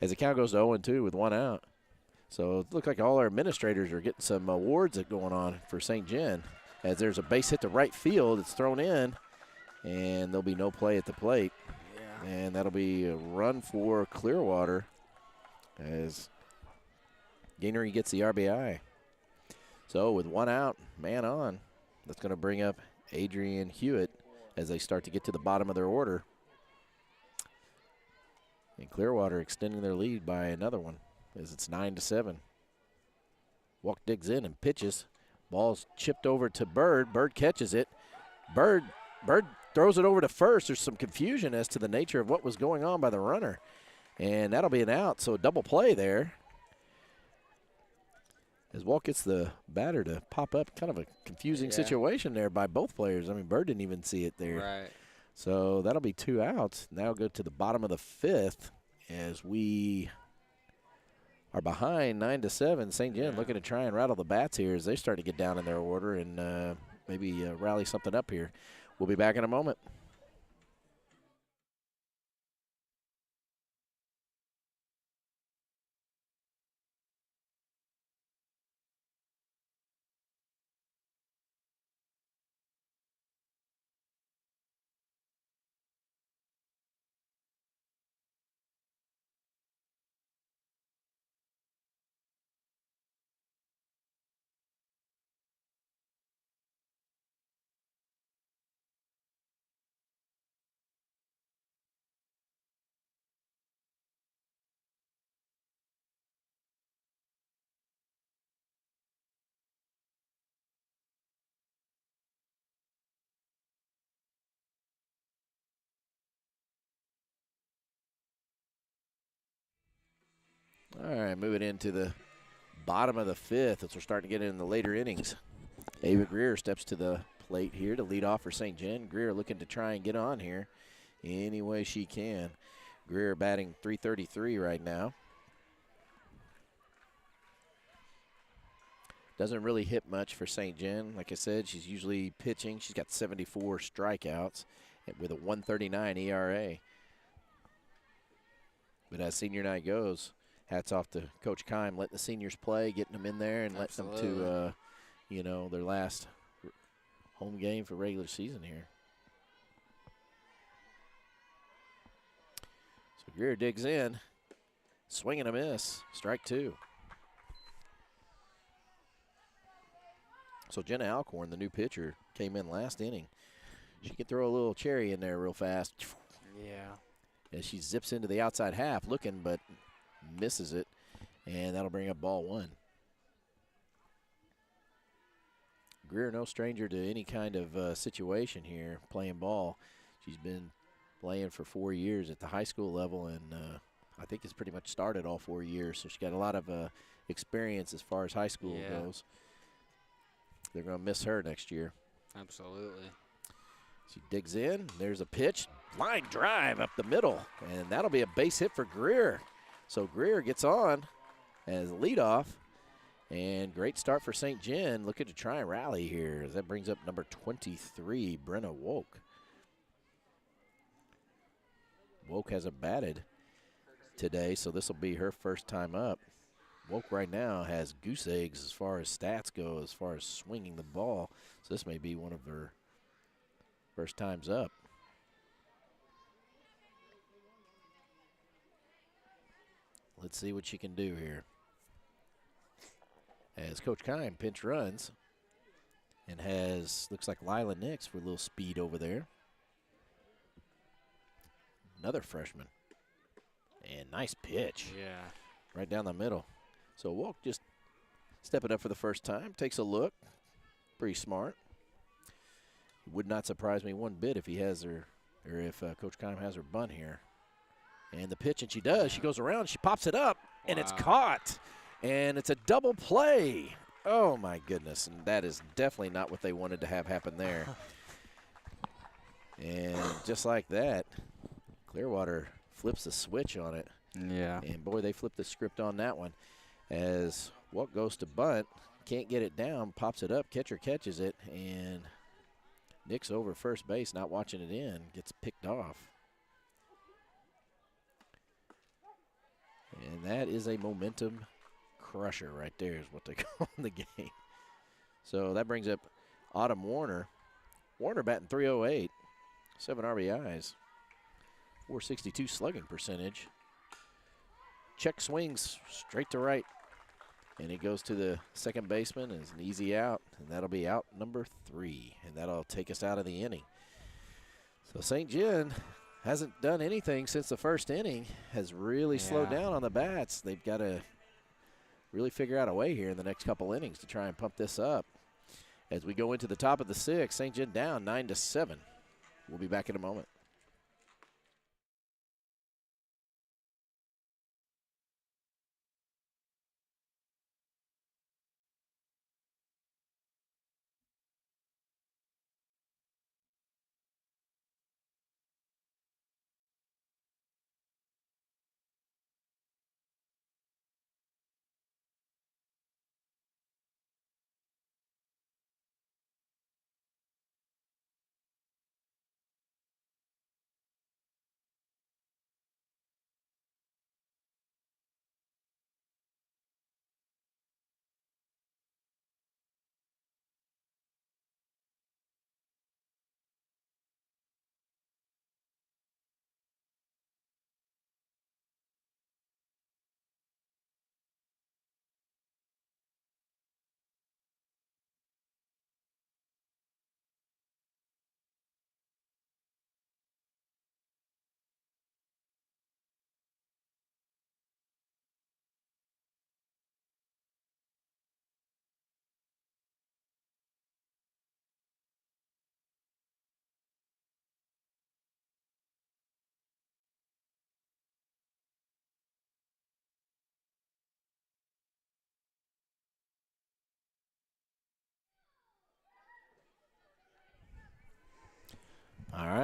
As the count goes to 0-2 with 1 out. So it looks like all our administrators are getting some awards going on for St. John. As there's a base hit to right field, it's thrown in, and there'll be no play at the plate. Yeah. And that'll be a run for Clearwater as Gainery gets the RBI. So with 1 out, man on, that's going to bring up Adrian Hewitt as they start to get to the bottom of their order. And Clearwater extending their lead by another one as it's 9-7. Walk digs in and pitches. Ball's chipped over to Bird. Bird catches it. Bird throws it over to first. There's some confusion as to the nature of what was going on by the runner. And that'll be an out, so a double play there. As Walk gets the batter to pop up, kind of a confusing situation there by both players. I mean, Bird didn't even see it there. Right. So that'll be 2 outs. Now go to the bottom of the 5th as we are behind 9-7. St. John looking to try and rattle the bats here as they start to get down in their order and maybe rally something up here. We'll be back in a moment. All right, moving into the bottom of the 5th as we're starting to get in the later innings. Ava Greer steps to the plate here to lead off for St. John. Greer looking to try and get on here any way she can. Greer batting .333 right now. Doesn't really hit much for St. John. Like I said, she's usually pitching. She's got 74 strikeouts with a 1.39 ERA. But as senior night goes, hats off to Coach Keim, letting the seniors play, getting them in there, and letting them to, their last home game for regular season here. So Greer digs in, swing and a miss, strike 2. So Jenna Alcorn, the new pitcher, came in last inning. She could throw a little cherry in there real fast. Yeah. As she zips into the outside half looking, but misses it, and that'll bring up ball 1. Greer, no stranger to any kind of situation here, playing ball. She's been playing for 4 years at the high school level, and I think it's pretty much started all 4 years, so she's got a lot of experience as far as high school goes. They're going to miss her next year. Absolutely. She digs in. There's a pitch. Line drive up the middle, and that'll be a base hit for Greer. So Greer gets on as leadoff, and great start for St. John. Looking to try and rally here as that brings up number 23, Brenna Woke. Woke hasn't batted today, so this will be her first time up. Woke right now has goose eggs as far as stats go, as far as swinging the ball. So this may be one of her first times up. Let's see what she can do here. As Coach Keim pinch runs and has, looks like Lila Nix for a little speed over there. Another freshman. And nice pitch. Yeah. Right down the middle. So Woke just stepping up for the first time, takes a look. Pretty smart. Would not surprise me one bit if he has her, or if Coach Keim has her bunt here. And the pitch, and she does. She goes around, she pops it up, and it's caught. And it's a double play. Oh, my goodness. And that is definitely not what they wanted to have happen there. And just like that, Clearwater flips the switch on it. Yeah. And, boy, they flipped the script on that one. As Woke goes to bunt, can't get it down, pops it up, catcher catches it, and Nick's over first base, not watching it in, gets picked off. And that is a momentum crusher right there is what they call the game. So that brings up Autumn Warner. Warner batting .308, 7 RBIs, .462 slugging percentage. Check swings straight to right. And he goes to the second baseman as an easy out, and that'll be out number 3, and that'll take us out of the inning. So St. John hasn't done anything since the first inning, has really slowed down on the bats. They've got to really figure out a way here in the next couple innings to try and pump this up. As we go into the top of the 6th, St. John down 9-7. We'll be back in a moment.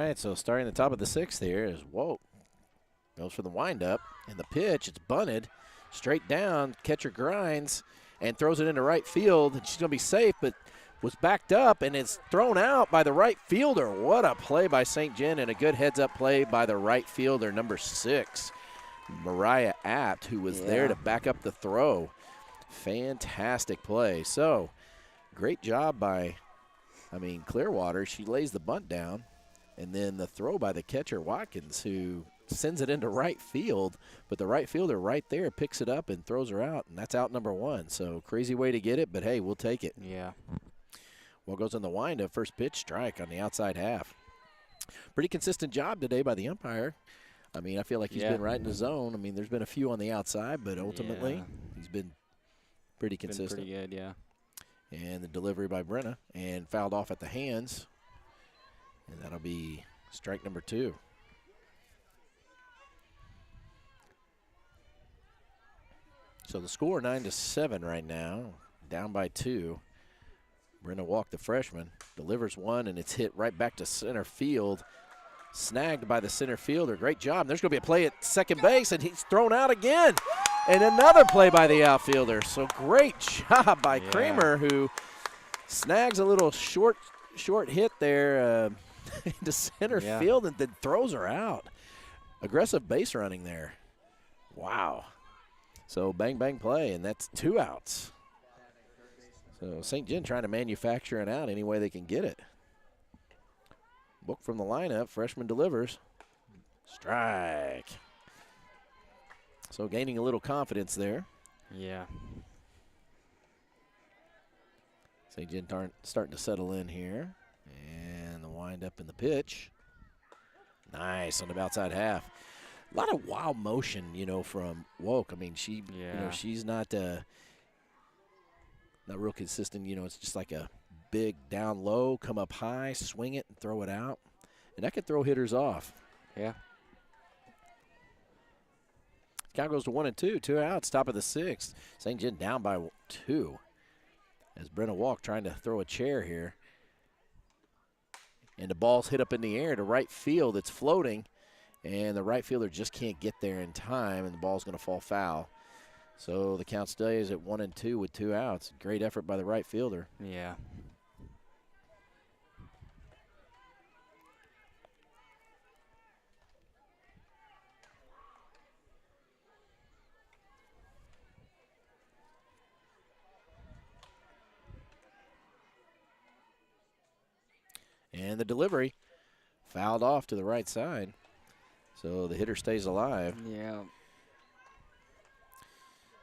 right, so starting the top of the 6th here is Woke. Goes for the windup, and the pitch, it's bunted, straight down, catcher grinds, and throws it into right field, and she's going to be safe, but was backed up, and it's thrown out by the right fielder. What a play by St. John, and a good heads-up play by the right fielder, number 6, Mariah Apt, who was there to back up the throw. Fantastic play. So, great job by, Clearwater. She lays the bunt down, and then the throw by the catcher, Watkins, who sends it into right field, but the right fielder right there picks it up and throws her out, and that's out number 1. So, crazy way to get it, but hey, we'll take it. Yeah. Well, goes on the windup, first pitch, strike on the outside half. Pretty consistent job today by the umpire. I feel like he's been right in the zone. There's been a few on the outside, but ultimately he's been pretty consistent. Been pretty good, yeah. And the delivery by Brenna, and fouled off at the hands. And that'll be strike number 2. So the score 9-7 right now, down by 2. Brenna Walk, the freshman, delivers one, and it's hit right back to center field. Snagged by the center fielder. Great job. There's going to be a play at second base, and he's thrown out again. And another play by the outfielder. So great job by Kramer, who snags a little short hit there into center field and then throws her out. Aggressive base running there. Wow. So bang, bang play, and that's 2 outs. So St. John trying to manufacture an out any way they can get it. Book from the lineup, freshman delivers. Strike. So gaining a little confidence there. Yeah. St. John starting to settle in here. And the windup and the pitch. Nice on the outside half. A lot of wild motion, from Woke. She's not real consistent. It's just like a big down low, come up high, swing it, and throw it out. And that could throw hitters off. Yeah. Count goes to 1-2, 2 outs, top of the 6th. St. John down by 2. As Brenna Walk trying to throw a chair here. And the ball's hit up in the air to right field. It's floating, and the right fielder just can't get there in time, and the ball's going to fall foul. So the count stays at 1-2 with 2 outs. Great effort by the right fielder. Yeah. And the delivery fouled off to the right side. So the hitter stays alive. Yeah.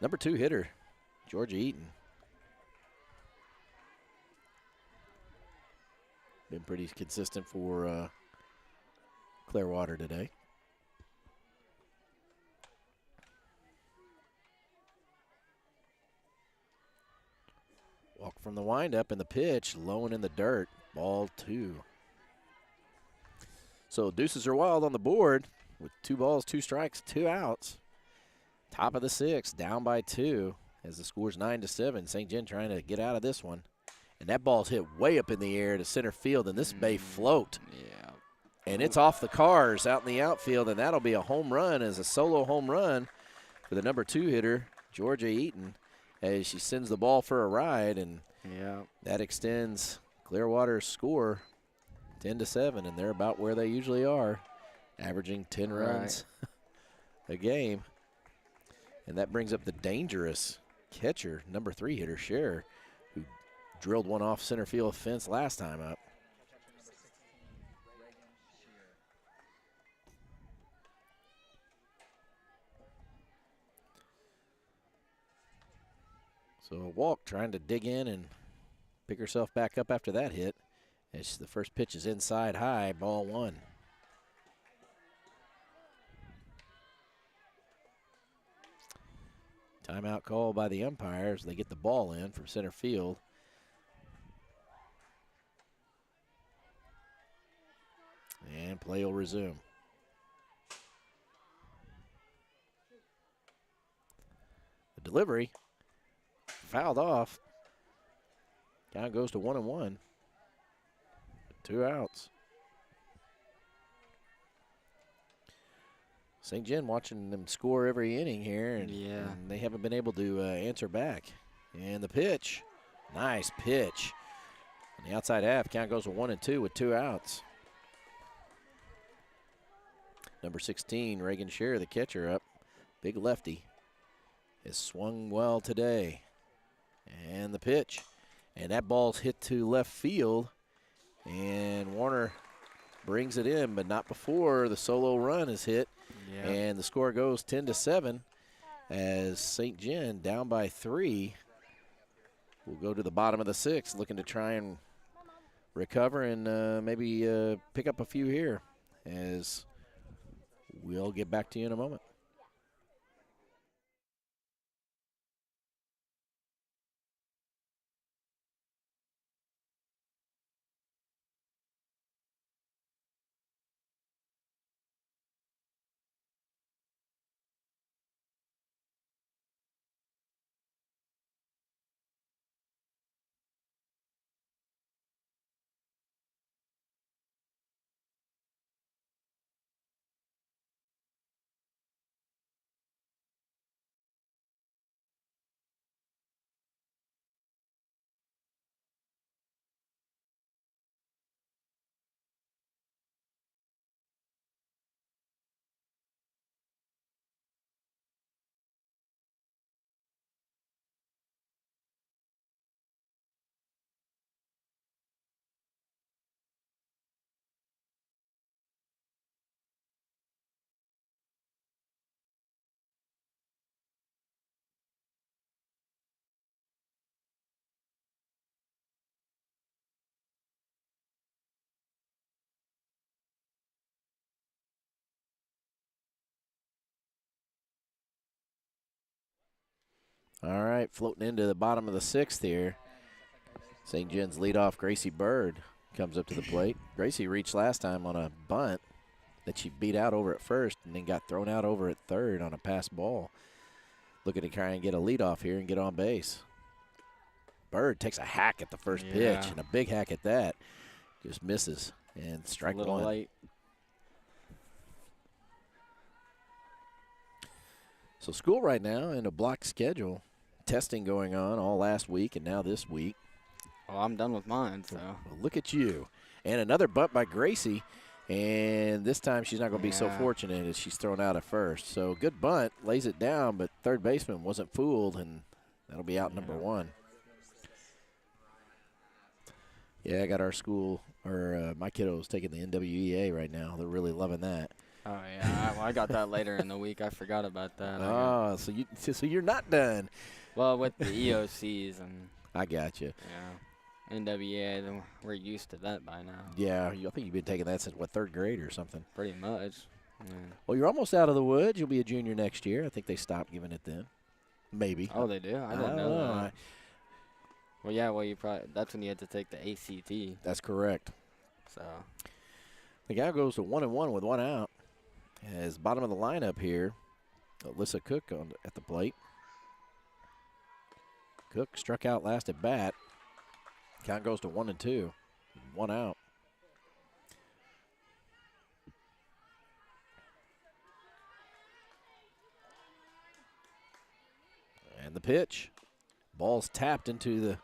Number 2 hitter, Georgia Eaton. Been pretty consistent for Clearwater today. Walk from the windup and the pitch, low and in the dirt. Ball 2. So deuces are wild on the board with 2 balls, 2 strikes, 2 outs. Top of the 6th, down by 2 as the score's 9-7. St. John trying to get out of this one. And that ball's hit way up in the air to center field, and this may float. Yeah. And it's off the cars out in the outfield, and that'll be a home run as a solo home run for the number 2 hitter, Georgia Eaton, as she sends the ball for a ride, and that extends Clearwater's score 10-7, and they're about where they usually are, averaging 10 runs a game. And that brings up the dangerous catcher, number 3 hitter, Scherer, who drilled one off center field fence last time up. So Walk trying to dig in and pick herself back up after that hit. As the first pitch is inside high, ball 1. Timeout call by the umpires. They get the ball in from center field. And play will resume. The delivery fouled off. Count goes to 1-1. 2 outs. St. John watching them score every inning here, and they haven't been able to answer back. And the pitch, nice pitch. On the outside half, count goes to 1-2 with 2 outs. Number 16, Reagan Scherer, the catcher, up. Big lefty. Has swung well today. And the pitch. And that ball's hit to left field. And Warner brings it in, but not before the solo run is hit. Yeah. And the score goes 10-7 as St. John down by 3. We'll go to the bottom of the 6th, looking to try and recover and maybe pick up a few here, as we'll get back to you in a moment. All right, floating into the bottom of the 6th here. St. John's leadoff Gracie Bird comes up to the plate. Gracie reached last time on a bunt that she beat out over at first and then got thrown out over at third on a pass ball. Looking to try and get a leadoff here and get on base. Bird takes a hack at the first pitch, and a big hack at that. Just misses, and strike one. A little late. So school right now in a block schedule. Testing going on all last week and now this week. Well, I'm done with mine, so. Well, look at you. And another bunt by Gracie. And this time she's not going to be so fortunate as she's thrown out at first. So good bunt, lays it down, but third baseman wasn't fooled, and that'll be out number 1. Yeah, I got our school, or my kiddos taking the NWEA right now. They're really loving that. Oh, yeah. I got that later in the week. I forgot about that. Oh, so you're not done. Well, with the EOCs and. I got you. Yeah. NWA, we're used to that by now. Yeah, I think you've been taking that since, 3rd grade or something? Pretty much. Yeah. Well, you're almost out of the woods. You'll be a junior next year. I think they stopped giving it then. Maybe. Oh, they do? I didn't know that. Well, yeah, that's when you had to take the ACT. That's correct. So. The guy goes to 1-1 with 1 out. As bottom of the lineup here, Alyssa Cook at the plate. Cook struck out last at bat. Count goes to 1-2. 1 out. And the pitch. Ball's tapped into the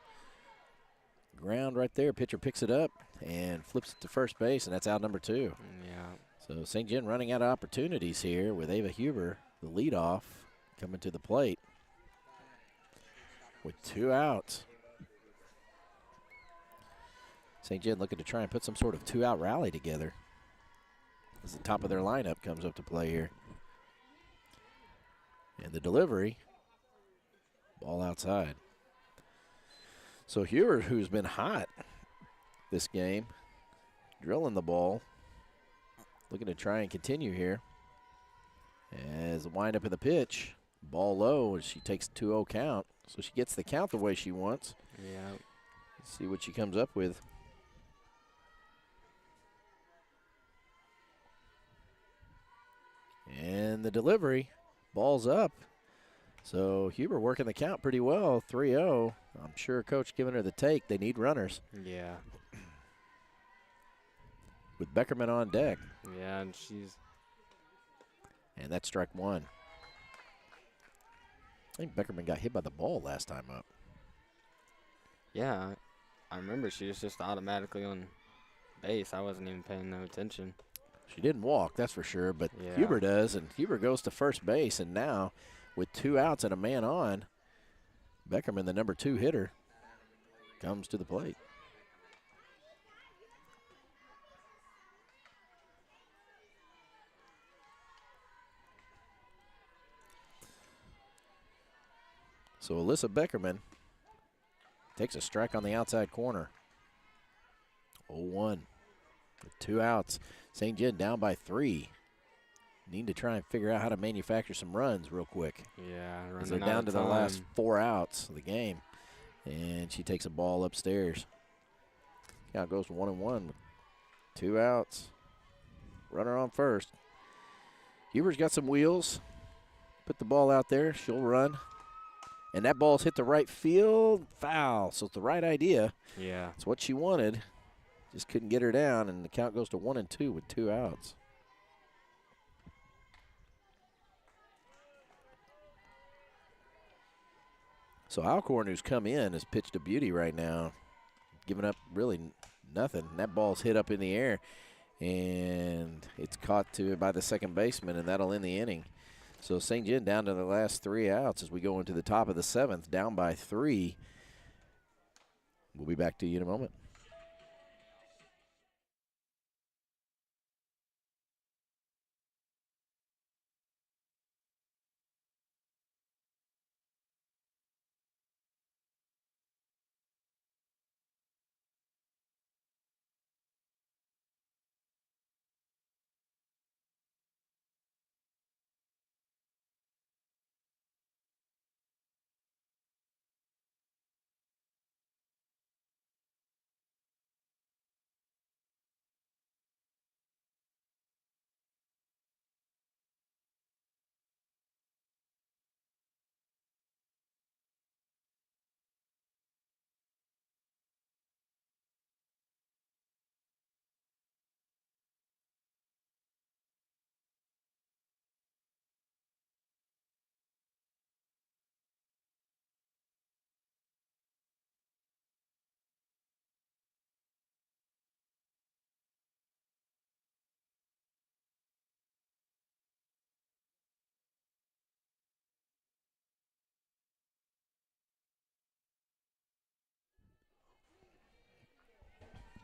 ground right there. Pitcher picks it up and flips it to first base, and that's out number 2. Yeah. So St. John running out of opportunities here with Ava Huber, the leadoff, coming to the plate with 2 outs. St. John looking to try and put some sort of 2-out rally together as the top of their lineup comes up to play here. And the delivery, ball outside. So Huber, who's been hot this game, drilling the ball, looking to try and continue here. As the windup of the pitch, ball low as she takes 2-0 count. So she gets the count the way she wants. Yeah. Let's see what she comes up with. And the delivery, ball's up. So Huber working the count pretty well, 3-0. I'm sure Coach giving her the take. They need runners. Yeah. With Beckerman on deck. Yeah, and she's And that's strike one. I think Beckerman got hit by the ball last time up. Yeah, I remember she was just automatically on base. I wasn't even paying no attention. She didn't walk, that's for sure, but Yeah. Huber does, and Huber goes to first base, and now with 2 outs and a man on, Beckerman, the number 2 hitter, comes to the plate. So Alyssa Beckerman takes a strike on the outside corner. 0-1 with 2 outs. St. John down by 3. Need to try and figure out how to manufacture some runs real quick. Yeah, running They're down to the last 4 outs of the game. And she takes a ball upstairs. Count goes to 1-1 with 2 outs. Runner on first. Huber's got some wheels. Put the ball out there. She'll run. And that ball's hit the right field. Foul. So it's the right idea. Yeah. It's what she wanted. Just couldn't get her down, and the count goes to 1-2 with 2 outs. So Alcorn, who's come in, has pitched a beauty right now, giving up really nothing. And that ball's hit up in the air, and it's caught by the second baseman, and that'll end the inning. So St. John down to the last 3 outs as we go into the top of the 7th, down by 3. We'll be back to you in a moment.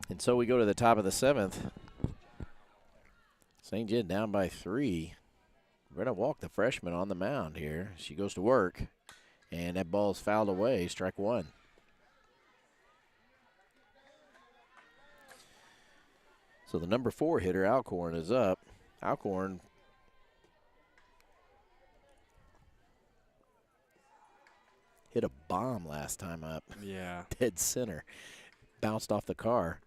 And so we go to the top of the 7th. St. John down by 3. We're going to walk the freshman on the mound here. She goes to work, and that ball's fouled away, strike 1. So the number 4 hitter, Alcorn, is up. Alcorn hit a bomb last time up. Yeah. Dead center. Bounced off the car.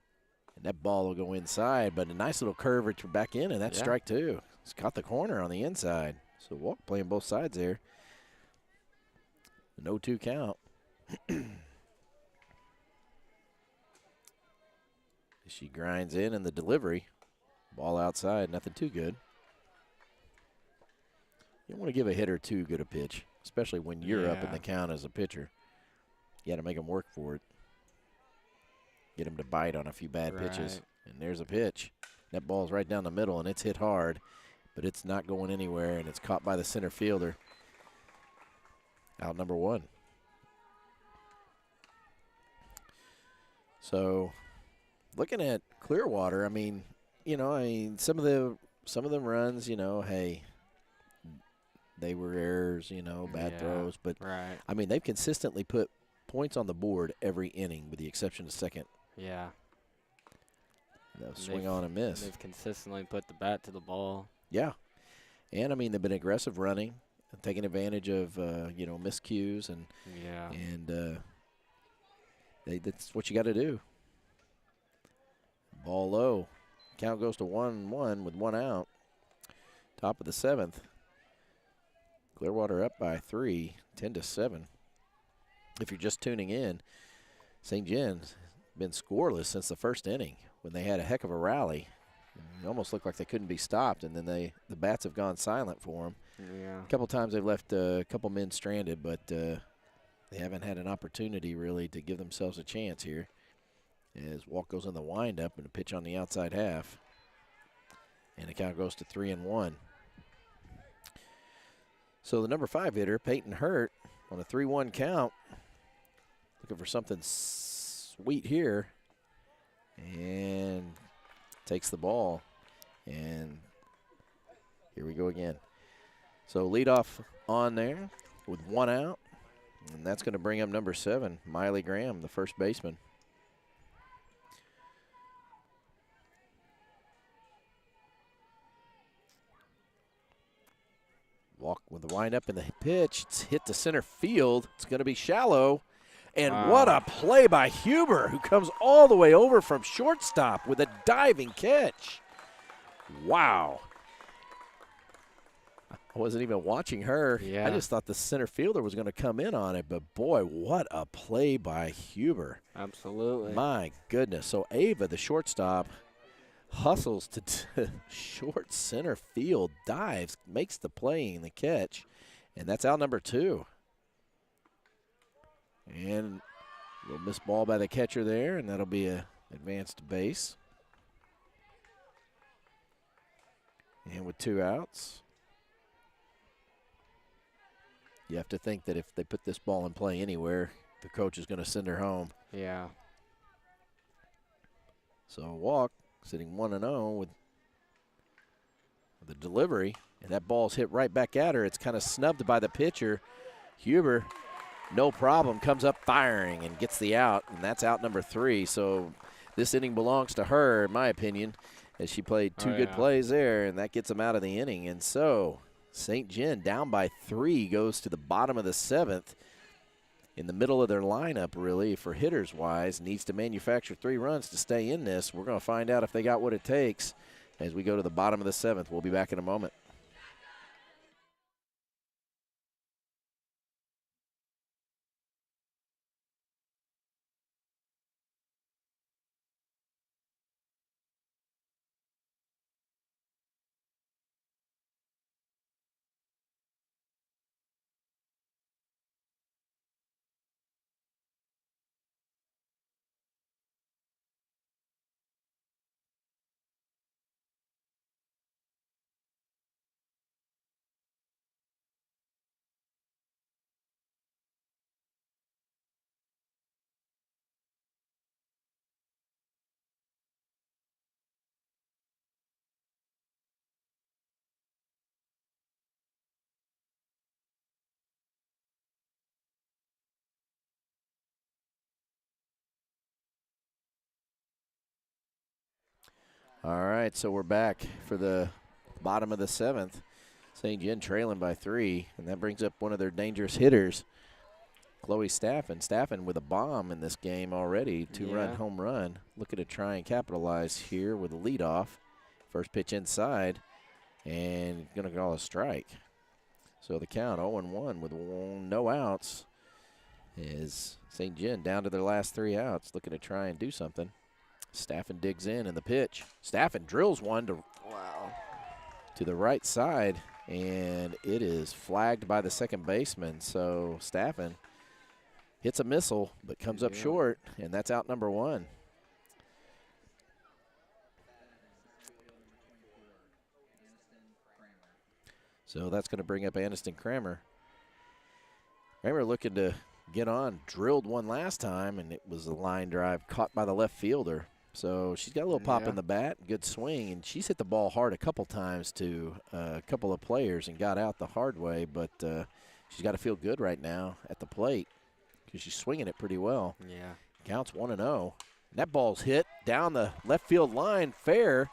And that ball will go inside, but a nice little curve back in, and that's strike 2. It's caught the corner on the inside. So walk playing both sides there. An 0-2 count. She grinds in the delivery. Ball outside, nothing too good. You don't want to give a hitter too good a pitch, especially when you're up in the count as a pitcher. You got to make them work for it. Get them to bite on a few bad pitches. And there's a pitch. That ball's right down the middle, and it's hit hard, but it's not going anywhere, and it's caught by the center fielder. Out number 1. So looking at Clearwater, I mean, some of them runs, hey, they were errors, bad throws. But, I mean, they've consistently put points on the board every inning with the exception of second. Yeah. They'll swing on and miss. They've consistently put the bat to the ball. Yeah. And, I mean, they've been aggressive running and taking advantage of, miscues. And that's what you got to do. Ball low. Count goes to 1-1 with 1 out. Top of the 7th. Clearwater up by 3, 10-7. If you're just tuning in, St. John's been scoreless since the first inning when they had a heck of a rally It almost looked like they couldn't be stopped, and then the bats have gone silent for them. Yeah. A couple times they've left a couple men stranded, but they haven't had an opportunity really to give themselves a chance here. As walk goes in the windup and a pitch on the outside half. And the count goes to 3-1. So the number 5 hitter, Peyton Hurt, on a 3-1 count, looking for something sweet here, and takes the ball. And here we go again. So leadoff on there with 1 out, and that's going to bring up number 7, Miley Graham, the first baseman. Walk with the windup and the pitch. It's hit to center field. It's going to be shallow. And what a play by Huber, who comes all the way over from shortstop with a diving catch. Wow. I wasn't even watching her. Yeah. I just thought the center fielder was going to come in on it. But, boy, what a play by Huber. Absolutely. My goodness. So Ava, the shortstop, hustles to short center field, dives, makes the play and the catch, and that's out number 2. And a little missed ball by the catcher there, and that'll be a advanced base. And with 2 outs, you have to think that if they put this ball in play anywhere, the coach is going to send her home. Yeah. So a walk. Sitting 1-0 with the delivery, and that ball's hit right back at her. It's kind of snubbed by the pitcher. Huber, no problem, comes up firing and gets the out, and that's out number 3. So this inning belongs to her, in my opinion, as she played 2 good plays there, and that gets them out of the inning. And so St. John, down by 3, goes to the bottom of the 7th. In the middle of their lineup, really, for hitters-wise, needs to manufacture 3 runs to stay in this. We're going to find out if they got what it takes as we go to the bottom of the 7th. We'll be back in a moment. All right, so we're back for the bottom of the 7th. St. John trailing by 3, and that brings up one of their dangerous hitters, Chloe Staffen. Staffen with a bomb in this game already, 2-run home run. Looking to try and capitalize here with a leadoff. First pitch inside, and going to call a strike. So the count 0-1 with no outs is St. John down to their last 3 outs, looking to try and do something. Staffen digs in the pitch. Staffen drills one to the right side, and it is flagged by the second baseman. So Staffen hits a missile but comes up short, and that's out number 1. So that's going to bring up Aniston Kramer. Kramer looking to get on, drilled one last time, and it was a line drive caught by the left fielder. So she's got a little pop in the bat, good swing, and she's hit the ball hard a couple times to a couple of players and got out the hard way, but she's got to feel good right now at the plate because she's swinging it pretty well. Yeah. Counts 1-0. That ball's hit down the left field line, fair,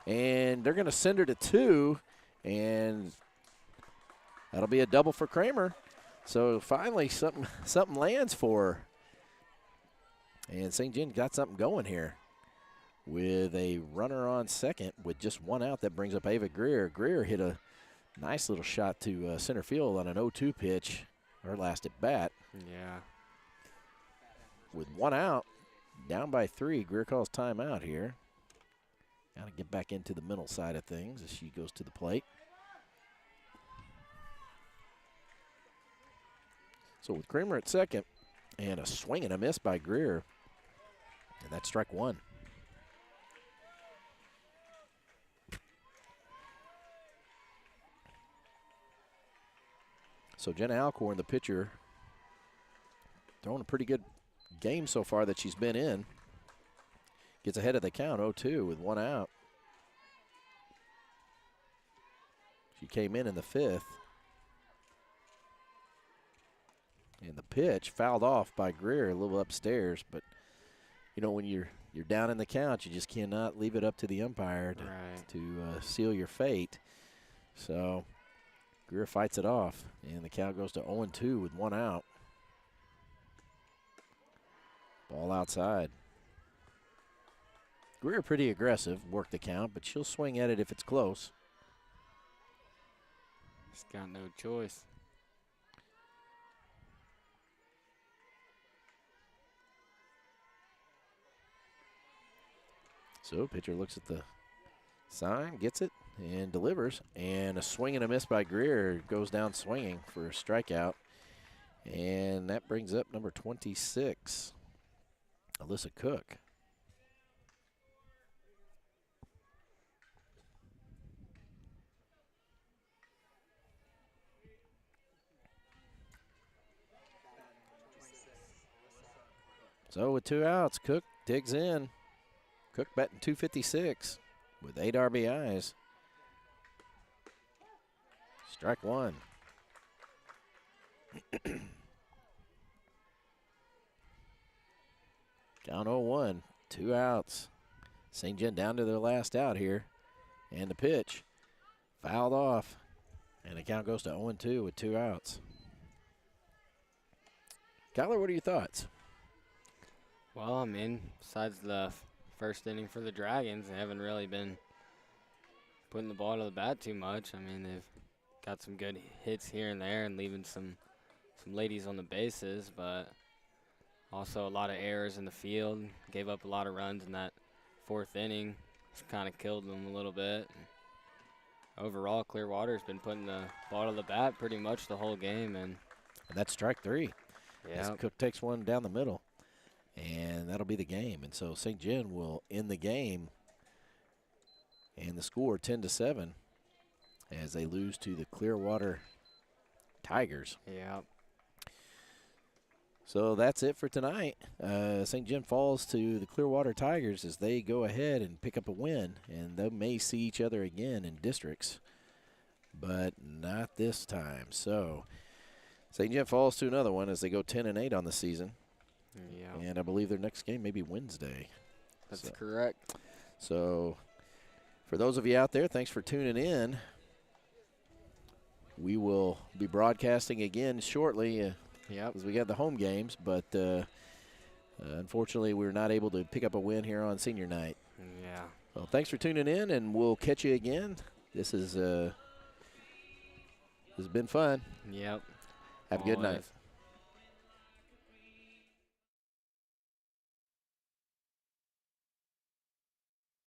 and they're going to send her to 2, and that'll be a double for Kramer. So finally something lands for her. And St. John got something going here with a runner on second with just 1 out. That brings up Ava Greer. Greer hit a nice little shot to center field on an 0-2 pitch, her last at bat. Yeah. With 1 out, down by 3, Greer calls timeout here Got to get back into the mental side of things as she goes to the plate. So with Kramer at second, and a swing and a miss by Greer, and that's strike one. So Jenna Alcorn, the pitcher, throwing a pretty good game so far that she's been in. Gets ahead of the count, 0-2 with one out. She came in the fifth. And the pitch fouled off by Greer a little upstairs, but you know when you're down in the count, you just cannot leave it up to the umpire to seal your fate. So Greer fights it off, and the count goes to 0-2 with one out. Ball outside. Greer pretty aggressive, work the count, but she'll swing at it if it's close. She's got no choice. So pitcher looks at the sign, gets it, and delivers. And a swing and a miss by Greer, goes down swinging for a strikeout. And that brings up number 26, Alyssa Cook. So with two outs, Cook digs in. Cook batting .256 with 8 RBIs. Strike one. Count 0-1, 2 outs. St. John down to their last out here. And the pitch fouled off. And the count goes to 0-2 with 2 outs. Kyler, what are your thoughts? Well, I mean, besides the first inning for the Dragons, they haven't really been putting the ball to the bat too much. I mean, they've got some good hits here and there and leaving some ladies on the bases, but also a lot of errors in the field. Gave up a lot of runs in that 4th inning. It's kind of killed them a little bit. Overall, Clearwater's been putting the ball to the bat pretty much the whole game. And that's strike 3. Yeah. Cook takes one down the middle. And that'll be the game. And so St. John will end the game. And the score 10-7 as they lose to the Clearwater Tigers. Yeah. So that's it for tonight. St. John falls to the Clearwater Tigers as they go ahead and pick up a win. And they may see each other again in districts, but not this time. So St. John falls to another one as they go 10-8 on the season. Yeah. And I believe their next game may be Wednesday. That's correct. So for those of you out there, thanks for tuning in. We will be broadcasting again shortly as we got the home games, but unfortunately we're not able to pick up a win here on senior night. Yeah. Well, thanks for tuning in, and we'll catch you again. This has been fun. Yep. Have a good night.